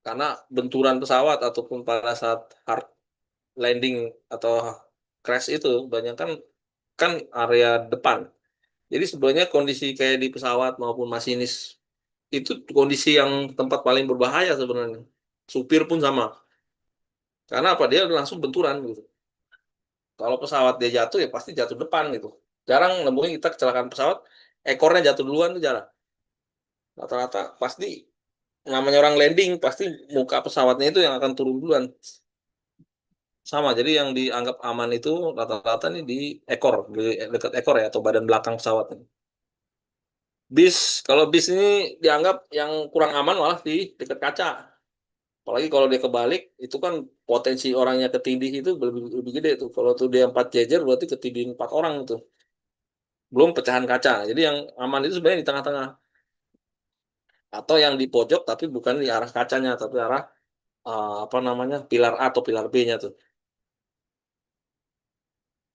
Karena benturan pesawat ataupun pada saat hard landing atau crash itu banyak kan kan area depan. Jadi sebenarnya kondisi kayak di pesawat maupun masinis itu kondisi yang tempat paling berbahaya sebenarnya. Supir pun sama. Karena apa? Dia langsung benturan gitu. Kalau pesawat dia jatuh ya pasti jatuh depan gitu. Jarang nemuin kita kecelakaan pesawat ekornya jatuh duluan tuh jarang. Rata-rata pasti namanya orang landing pasti muka pesawatnya itu yang akan turun duluan. Sama, jadi yang dianggap aman itu rata-rata nih di ekor, di dekat ekor ya atau badan belakang pesawat. Bis, kalau bis ini dianggap yang kurang aman malah di dekat kaca. Apalagi kalau dia kebalik, itu kan potensi orangnya ketindih itu lebih gede tuh. Kalau tuh dia 4 jejer berarti ketindih 4 orang tuh. Belum pecahan kaca. Jadi yang aman itu sebenarnya di tengah-tengah. Atau yang di pojok tapi bukan di arah kacanya, tapi arah apa namanya pilar A atau pilar B-nya tuh.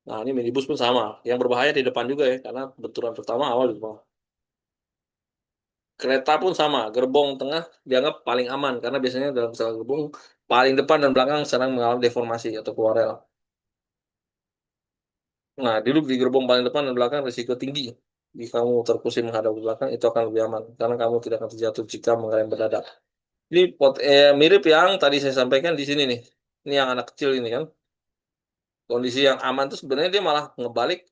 Nah, ini minibus pun sama. Yang berbahaya di depan juga ya, karena benturan pertama awal di depan. Kereta pun sama, gerbong tengah dianggap paling aman karena biasanya dalam pesawat gerbong paling depan dan belakang sedang mengalami deformasi atau keluar rel. Nah, duduk di gerbong paling depan dan belakang risiko tinggi. Jika kamu terpusing menghadap ke belakang, itu akan lebih aman karena kamu tidak akan terjatuh jika mengerem mendadak. Ini mirip yang tadi saya sampaikan di sini nih. Ini yang anak kecil ini kan. Kondisi yang aman itu sebenarnya dia malah ngebalik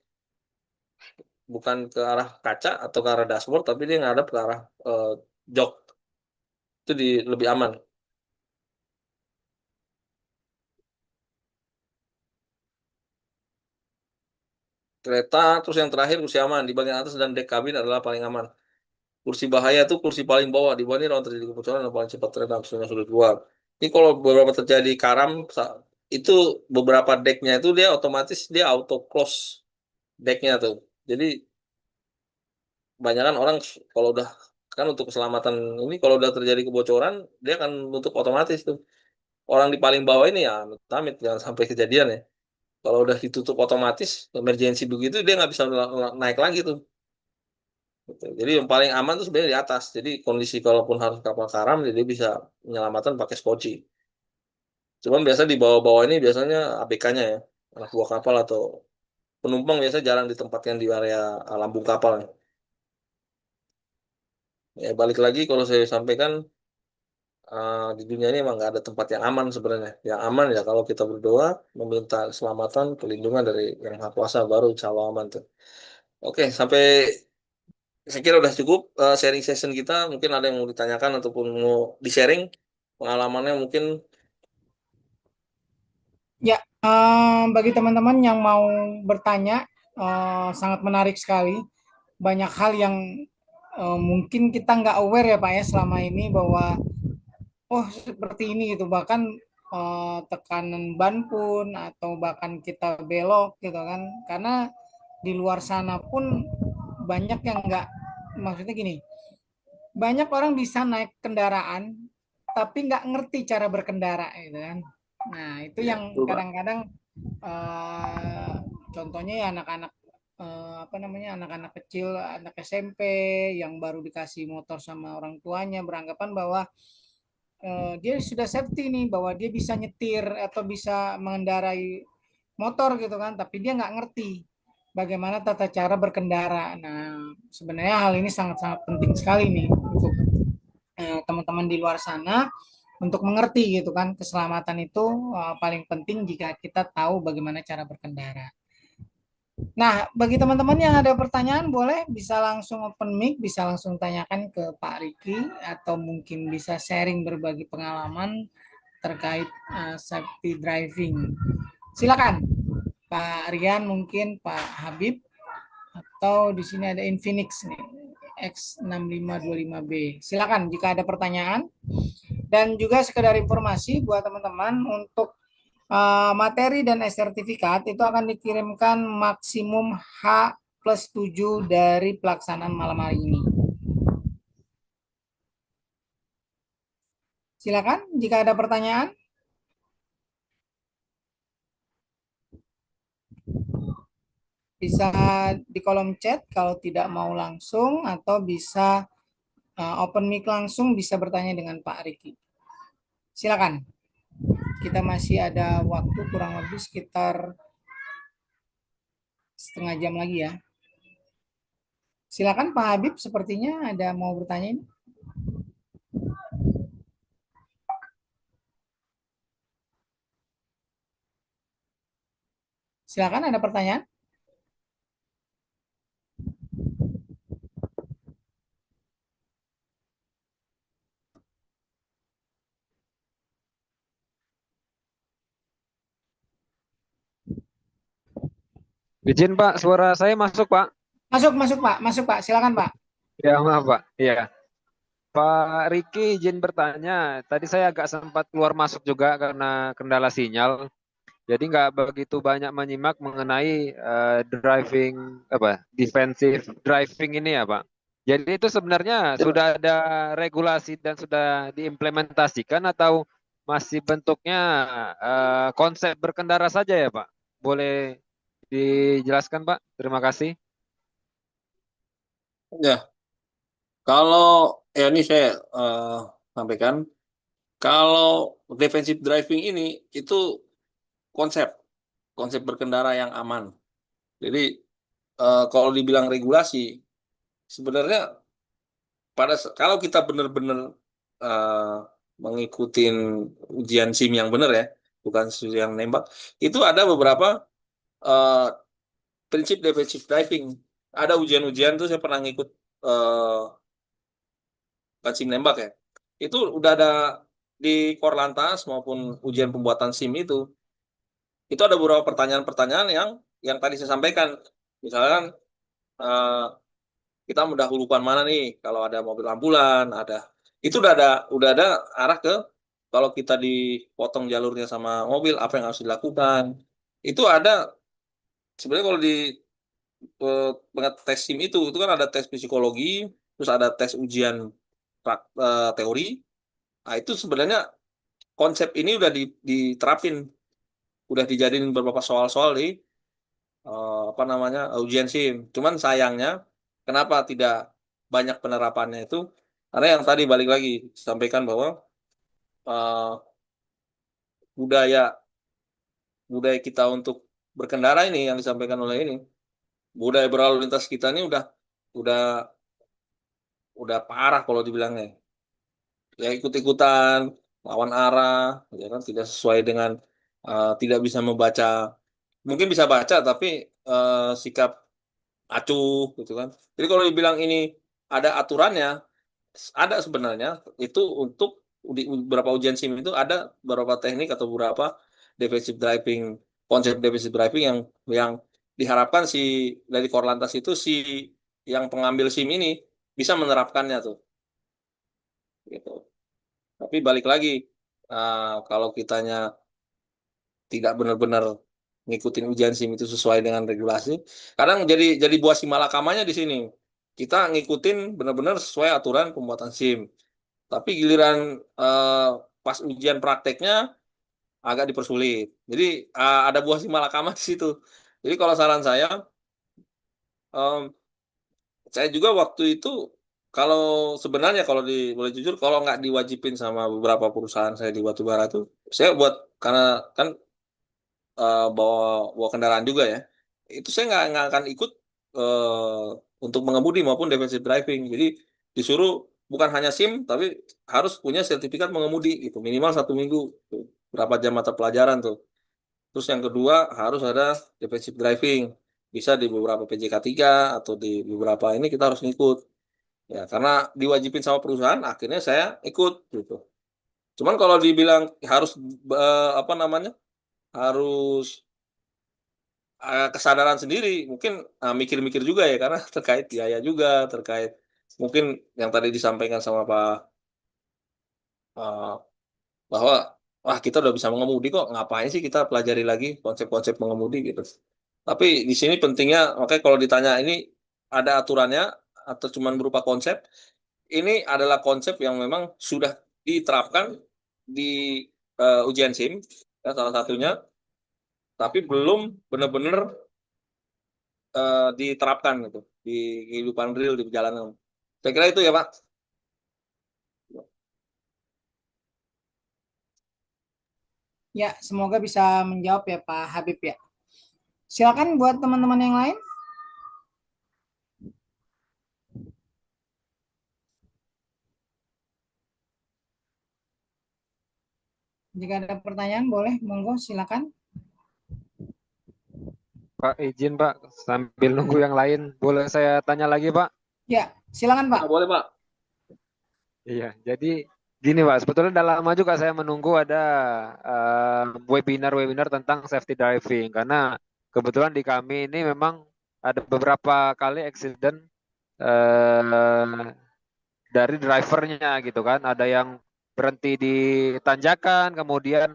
bukan ke arah kaca atau ke arah dashboard, tapi dia ngadap ke arah jok. Itu lebih aman. Kereta, terus yang terakhir kursi aman. Di bagian atas dan dek kabin adalah paling aman. Kursi bahaya itu kursi paling bawah. Di bawah ini rawan terjadi kebocoran dan paling cepat teredam sehingga sulit keluar. Ini kalau beberapa terjadi karam, itu beberapa decknya itu dia otomatis dia auto close decknya tuh. Jadi kebanyakan orang kalau udah kan untuk keselamatan ini kalau udah terjadi kebocoran dia akan nutup otomatis tuh. Orang di paling bawah ini ya amit jangan sampai kejadian ya. Kalau udah ditutup otomatis emergency begitu dia nggak bisa naik lagi tuh. Gitu. Jadi yang paling aman tuh sebenarnya di atas. Jadi kondisi kalaupun harus kapal karam, dia bisa penyelamatan pakai skoci. Cuman biasa di bawah-bawah ini biasanya ABK-nya ya, anak buah kapal atau penumpang biasa jarang ditempatkan di area lambung kapal. Ya balik lagi kalau saya sampaikan di dunia ini emang nggak ada tempat yang aman sebenarnya. Yang aman ya kalau kita berdoa meminta keselamatan, perlindungan dari Yang Maha Kuasa baru insya Allah aman tuh. Oke, sampai saya kira udah cukup sharing session kita. Mungkin ada yang mau ditanyakan ataupun mau di-sharing pengalamannya mungkin. Ya, bagi teman-teman yang mau bertanya, sangat menarik sekali. Banyak hal yang mungkin kita nggak aware ya Pak ya selama ini bahwa oh seperti ini gitu. Bahkan tekanan ban pun atau bahkan kita belok gitu kan. Karena di luar sana pun banyak yang nggak, maksudnya gini, banyak orang bisa naik kendaraan tapi nggak ngerti cara berkendara gitu kan. Nah itu Ya, yang betul, Pak. kadang-kadang eh, contohnya ya anak-anak apa namanya anak-anak kecil, anak SMP yang baru dikasih motor sama orang tuanya beranggapan bahwa dia sudah safety nih, bahwa dia bisa nyetir atau bisa mengendarai motor gitu kan, tapi dia nggak ngerti. bagaimana tata cara berkendara. Nah, sebenarnya hal ini sangat-sangat penting sekali nih untuk teman-teman di luar sana untuk mengerti gitu kan, keselamatan itu paling penting jika kita tahu bagaimana cara berkendara. Nah, bagi teman-teman yang ada pertanyaan boleh bisa langsung open mic, bisa langsung tanyakan ke Pak Riki atau mungkin bisa sharing berbagi pengalaman terkait safety driving. Silakan Pak Rian, mungkin Pak Habib, atau di sini ada Infinix nih X6525B. Silakan jika ada pertanyaan. Dan juga sekedar informasi buat teman-teman untuk materi dan sertifikat itu akan dikirimkan maksimum H plus 7 dari pelaksanaan malam hari ini. Silakan jika ada pertanyaan. Bisa di kolom chat kalau tidak mau langsung atau bisa open mic langsung bisa bertanya dengan Pak Riki. Silakan. Kita masih ada waktu kurang lebih sekitar setengah jam lagi ya. Silakan Pak Habib, sepertinya ada mau bertanya ini. Silakan ada pertanyaan. Izin Pak, suara saya masuk Pak. Masuk, masuk Pak, masuk Pak. Silakan Pak. Ya maaf Pak. Iya. Pak Riki izin bertanya. Tadi saya agak sempat keluar masuk juga karena kendala sinyal. Jadi nggak begitu banyak menyimak mengenai driving apa defensive driving ini ya Pak. Jadi itu sebenarnya Ya, sudah ada regulasi dan sudah diimplementasikan atau masih bentuknya konsep berkendara saja ya Pak? Boleh dijelaskan Pak? Terima kasih. ya. Kalau ya ini saya sampaikan, kalau defensive driving ini itu konsep konsep berkendara yang aman. Jadi kalau dibilang regulasi, sebenarnya kalau kita benar-benar eh, mengikuti ujian SIM yang benar ya, bukan yang nembak, itu ada beberapa eh, prinsip defensive driving. Ada ujian-ujian tuh saya pernah ngikut bukan SIM nembak ya. Itu udah ada di Korlantas maupun ujian pembuatan SIM itu ada beberapa pertanyaan-pertanyaan yang tadi saya sampaikan. Misalkan eh, kita mendahulukan mana nih kalau ada mobil ambulan, itu udah ada arah ke kalau kita dipotong jalurnya sama mobil apa yang harus dilakukan. Itu ada sebenarnya kalau di tes SIM itu kan ada tes psikologi, terus ada tes ujian teori. Nah, itu sebenarnya konsep ini udah diterapin, udah dijadiin beberapa soal-soal di apa namanya ujian SIM. Cuman sayangnya kenapa tidak banyak penerapannya itu karena yang tadi balik lagi sampaikan bahwa eh, budaya budaya kita untuk berkendara ini yang disampaikan oleh ini budaya berlalu lintas kita ini udah udah parah kalau dibilangnya ya ikut-ikutan lawan arah ya kan tidak sesuai dengan tidak bisa membaca mungkin bisa baca tapi sikap acuh gitu kan. Jadi kalau dibilang ini ada aturannya, ada sebenarnya itu untuk di beberapa ujian SIM itu ada beberapa teknik atau beberapa defensive driving, konsep defensive driving yang diharapkan si dari Korlantas itu si yang pengambil SIM ini bisa menerapkannya tuh, gitu. Tapi balik lagi, kalau kitanya tidak benar-benar ngikutin ujian SIM itu sesuai dengan regulasi. Kadang jadi buah si malakamanya di sini. Kita ngikutin benar-benar sesuai aturan pembuatan SIM. Tapi giliran eh, pas ujian prakteknya agak dipersulit. Jadi ada buah si malakama di situ. Jadi kalau saran em, saya juga waktu itu kalau sebenarnya kalau boleh jujur kalau nggak diwajibin sama beberapa perusahaan saya di batubara itu saya buat karena kan bawa bawa kendaraan juga ya. itu saya nggak akan ikut eh, untuk mengemudi maupun defensive driving. Jadi disuruh bukan hanya SIM tapi harus punya sertifikat mengemudi itu minimal 1 minggu tuh. Berapa jam mata pelajaran tuh. Terus yang kedua harus ada defensive driving. Bisa di beberapa PJK 3 atau di beberapa ini kita harus ngikut. Ya, karena diwajibin sama perusahaan, akhirnya saya ikut gitu. Cuman kalau dibilang harus apa namanya, harus kesadaran sendiri, mungkin mikir-mikir juga ya, karena terkait biaya juga, terkait mungkin yang tadi disampaikan sama Pak eh, bahwa wah kita udah bisa mengemudi kok, ngapain sih kita pelajari lagi konsep-konsep mengemudi gitu. Tapi di sini pentingnya, makanya kalau ditanya ini ada aturannya atau cuman berupa konsep, ini adalah konsep yang memang sudah diterapkan di ujian SIM, ya, salah satunya, tapi belum benar-benar diterapkan gitu di kehidupan real di perjalanan. Saya kira itu ya Pak. Ya, semoga bisa menjawab ya Pak Habib ya. Silakan buat teman-teman yang lain. Jika ada pertanyaan boleh, monggo silakan. Pak, izin Pak, sambil nunggu yang lain, boleh saya tanya lagi Pak? Ya, silakan Pak. Nah, boleh Pak. Iya, jadi gini Pak, sebetulnya udah lama juga saya menunggu ada webinar-webinar tentang safety driving, karena kebetulan di kami ini memang ada beberapa kali accident eh, dari drivernya gitu kan, ada yang berhenti di tanjakan, kemudian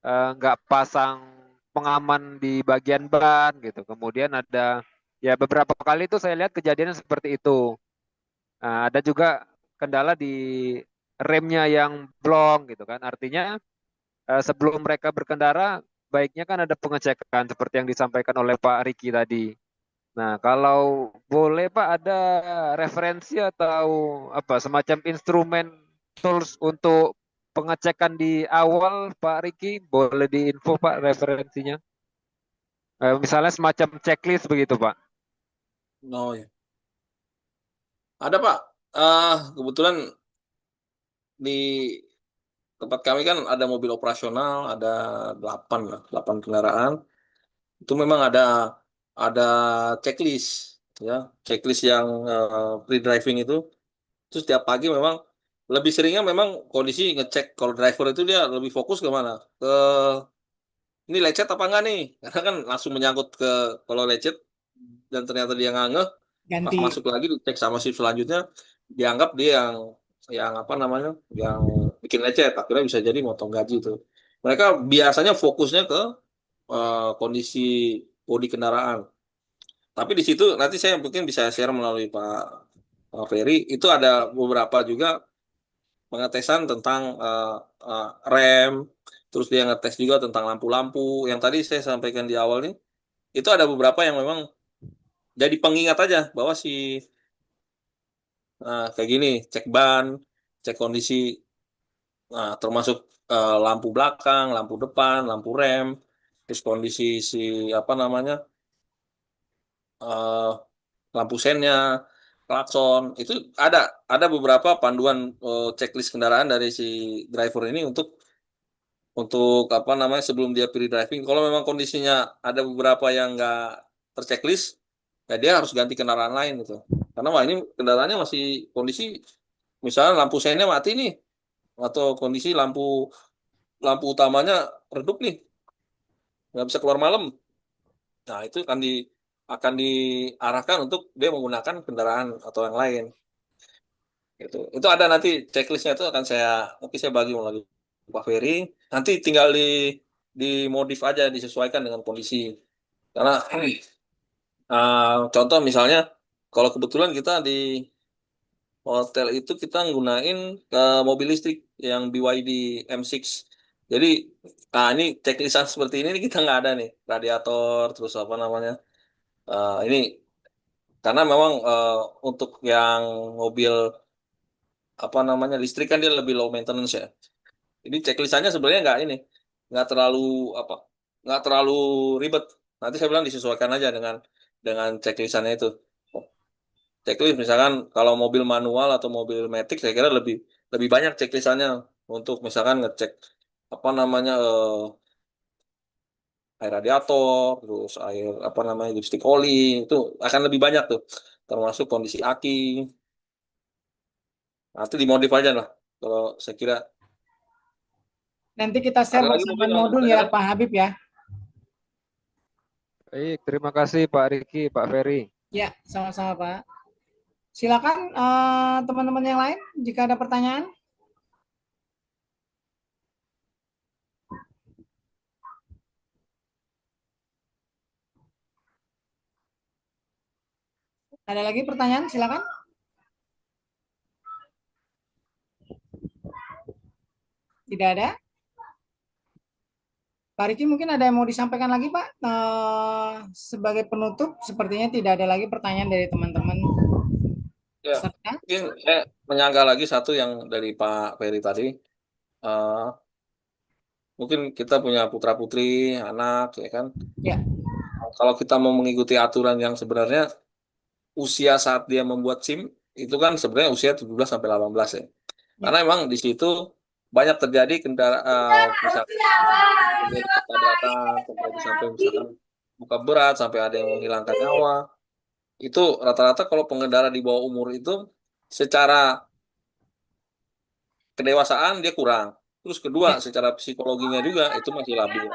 nggak pasang pengaman di bagian ban gitu, kemudian ada ya beberapa kali itu saya lihat kejadian seperti itu. Nah, ada juga kendala di remnya yang blong gitu kan. Artinya sebelum mereka berkendara baiknya kan ada pengecekan seperti yang disampaikan oleh Pak Riki tadi. Nah, kalau boleh Pak ada referensi atau apa semacam instrumen tools untuk pengecekan di awal Pak Riki, boleh diinfo Pak referensinya. Misalnya semacam checklist begitu Pak. Oh ya. Ada Pak. Kebetulan di tempat kami kan ada mobil operasional, ada 8 lah, 8 kendaraan. Itu memang ada checklist ya, checklist yang pre-driving itu. Terus tiap pagi memang lebih seringnya memang kondisi ngecek kalau driver itu dia lebih fokus ke mana? Ke ini lecet apa enggak nih? Karena kan langsung menyangkut ke kalau lecet dan ternyata dia nggak ngeh, pas Ganti. masuk lagi dicek sama shift selanjutnya dianggap dia yang apa namanya? Yang bikin lecet, akhirnya bisa jadi motong gaji itu. Mereka biasanya fokusnya ke kondisi bodi kendaraan. Tapi di situ nanti saya mungkin bisa share melalui Pak Ferry, itu ada beberapa juga pengetesan tentang rem, terus dia ngetes juga tentang lampu-lampu. Yang tadi saya sampaikan di awal nih, itu ada beberapa yang memang jadi pengingat aja bahwa si kayak gini, cek ban, cek kondisi, termasuk lampu belakang, lampu depan, lampu rem, terus kondisi si apa namanya eh, lampu sennya, klakson, itu ada ada beberapa panduan checklist kendaraan dari si driver ini untuk apa namanya sebelum dia pre driving. Kalau memang kondisinya ada beberapa yang nggak terchecklist, ya dia harus ganti kendaraan lain gitu. Karena wah ini kendaraannya masih kondisi misalnya lampu seinnya mati nih atau kondisi lampu lampu utamanya redup nih, nggak bisa keluar malam. Nah itu akan diarahkan untuk dia menggunakan kendaraan atau yang lain. Gitu. Itu ada nanti checklistnya itu akan nanti saya bagi melalui Pak Ferry. Nanti tinggal dimodif aja disesuaikan dengan kondisi. Karena contoh misalnya kalau kebetulan kita di hotel itu kita nggunain mobil listrik yang BYD M6. Jadi ini checklistan seperti ini nih kita nggak ada nih radiator terus apa namanya ini karena memang untuk yang mobil apa namanya listrik kan dia lebih low maintenance ya. Jadi checklistannya sebenarnya nggak terlalu apa nggak terlalu ribet. Nanti saya bilang disesuaikan aja dengan checklistannya itu. Checklist misalkan kalau mobil manual atau mobil matic saya kira lebih lebih banyak checklistannya untuk misalkan ngecek apa namanya air radiator, terus air apa namanya lipstick oli itu akan lebih banyak tuh, termasuk kondisi aki. Nanti dimodif aja lah kalau saya kira. Nanti kita share Ada lagi mungkin bersamaan yang modul ya ditanyakan? Pak Habib ya. Baik, terima kasih Pak Riki, Pak Ferry. Ya, sama-sama Pak. Silakan teman-teman yang lain jika ada pertanyaan. Ada lagi pertanyaan? Silakan. Tidak ada? Pak Riki mungkin ada yang mau disampaikan lagi Pak? Sebagai penutup, sepertinya tidak ada lagi pertanyaan dari teman-teman Ya, peserta. mungkin saya menyangka lagi satu yang dari Pak Ferry tadi. Eh, Mungkin kita punya putra-putri, anak, ya kan. Ya, Kalau kita mau mengikuti aturan yang sebenarnya usia saat dia membuat SIM itu kan sebenarnya usia 17 sampai 18 ya. ya, Karena emang di situ banyak terjadi misalkan terjadi ketabrakan, terjadi sampai misalkan buka berat sampai ada yang menghilangkan nyawa. Itu rata-rata kalau pengendara di bawah umur itu secara kedewasaan dia kurang. Terus kedua, ya, secara psikologinya juga itu masih labil.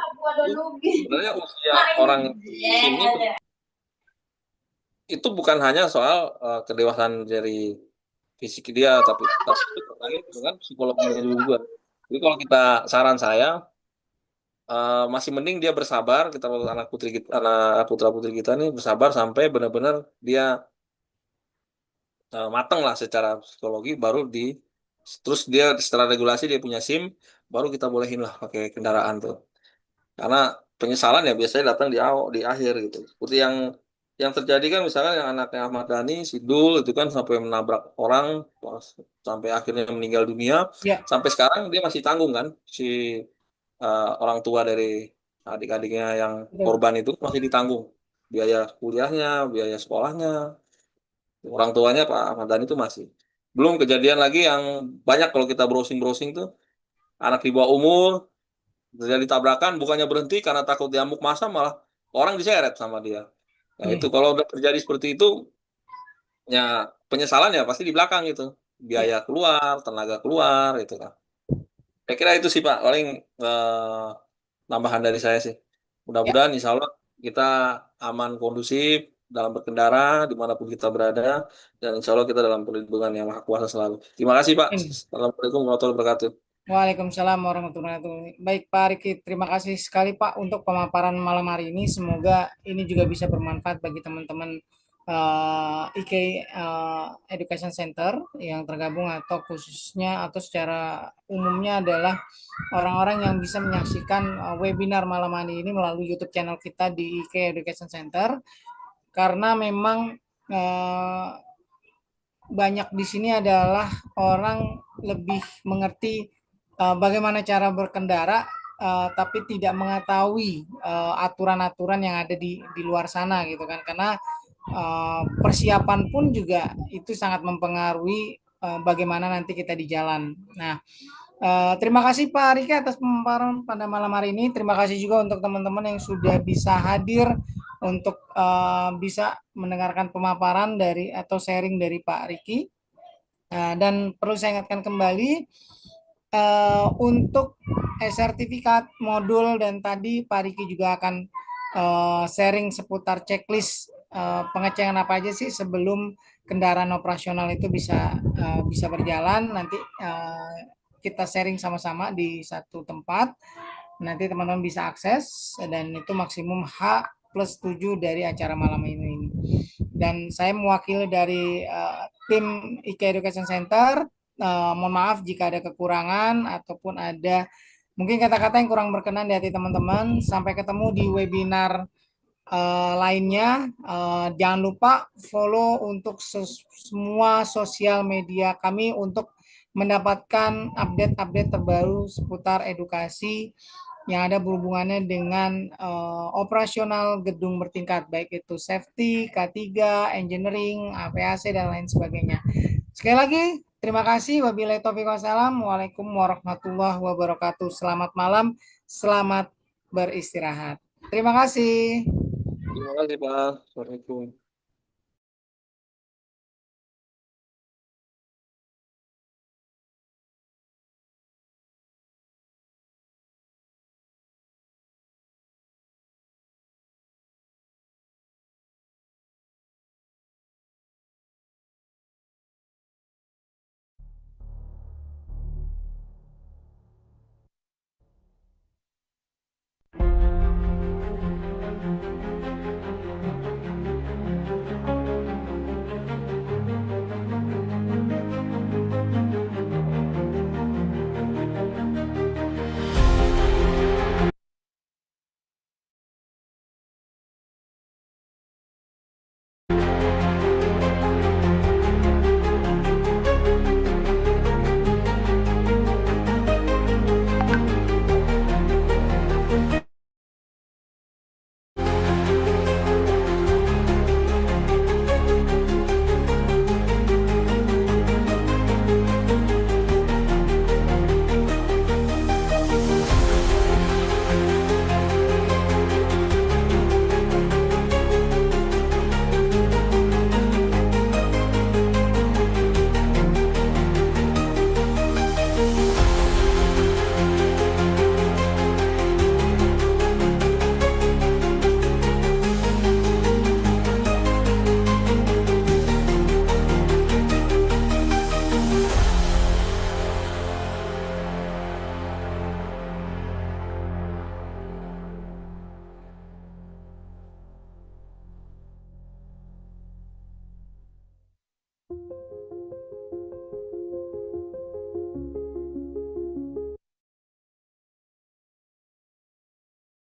Itu sebenarnya usia orang SIM itu bukan hanya soal kedewasaan dari fisik dia, tapi itu terkait dengan psikologinya juga. Jadi kalau kita saran saya masih mending dia bersabar, kita anak putri kita, anak putra putri kita nih bersabar sampai benar-benar dia mateng lah secara psikologi, baru terus dia setelah regulasi dia punya SIM, baru kita bolehin lah pakai kendaraan tuh. Karena penyesalan ya biasanya datang di akhir gitu. Seperti yang terjadi kan misalnya yang anaknya Ahmad Dhani, Sidul itu kan sampai menabrak orang sampai akhirnya meninggal dunia. ya, Sampai sekarang dia masih tanggung kan si orang tua dari adik-adiknya yang betul. korban itu masih ditanggung biaya kuliahnya, biaya sekolahnya. Orang tuanya Pak Ahmad Dhani itu masih. Belum kejadian lagi yang banyak kalau kita browsing-browsing tuh anak di bawah umur terjadi tabrakan bukannya berhenti karena takut diamuk massa malah orang diseret sama dia. Nah itu Iya, kalau udah terjadi seperti itu ya penyesalan ya pasti di belakang itu ya, biaya keluar tenaga keluar itu kan. Saya kira itu sih Pak paling eh, tambahan dari saya sih. ya. Mudah-mudahan insya Allah kita aman kondusif dalam berkendara dimanapun kita berada dan insya Allah kita dalam perlindungan yang maha kuasa selalu. Terima kasih Pak. Amin. Assalamualaikum warahmatullahi wabarakatuh. Waalaikumsalam warahmatullahi wabarakatuh. Baik Pak Riki, terima kasih sekali Pak untuk pemaparan malam hari ini. Semoga ini juga bisa bermanfaat bagi teman-teman IK Education Center yang tergabung atau khususnya atau secara umumnya adalah orang-orang yang bisa menyaksikan webinar malam hari ini melalui YouTube channel kita di IK Education Center karena memang eh, banyak di sini adalah orang lebih mengerti bagaimana cara berkendara tapi tidak mengetahui aturan-aturan yang ada di luar sana gitu kan karena persiapan pun juga itu sangat mempengaruhi bagaimana nanti kita di jalan. Nah, terima kasih Pak Rika atas pemaparan pada malam hari ini. Terima kasih juga untuk teman-teman yang sudah bisa hadir untuk bisa mendengarkan pemaparan dari atau sharing dari Pak Riki. Dan perlu saya ingatkan kembali untuk sertifikat modul dan tadi Pak Riki juga akan sharing seputar checklist pengecekan apa aja sih sebelum kendaraan operasional itu bisa berjalan. Nanti kita sharing sama-sama di satu tempat. Nanti teman-teman bisa akses dan itu maksimum H+7 dari acara malam ini. Dan saya mewakili dari tim IK Education Center. Mohon maaf jika ada kekurangan ataupun ada mungkin kata-kata yang kurang berkenan di hati teman-teman. Sampai ketemu di webinar lainnya. Jangan lupa follow untuk semua sosial media kami untuk mendapatkan update-update terbaru seputar edukasi yang ada berhubungannya dengan operasional gedung bertingkat, baik itu safety, K3, engineering, AVAC, dan lain sebagainya. Sekali lagi, terima kasih. Wabillahi taufiq wassalam. Waalaikumsalam warahmatullahi wabarakatuh. Selamat malam, selamat beristirahat. Terima kasih. Terima kasih, Pak. Assalamualaikum.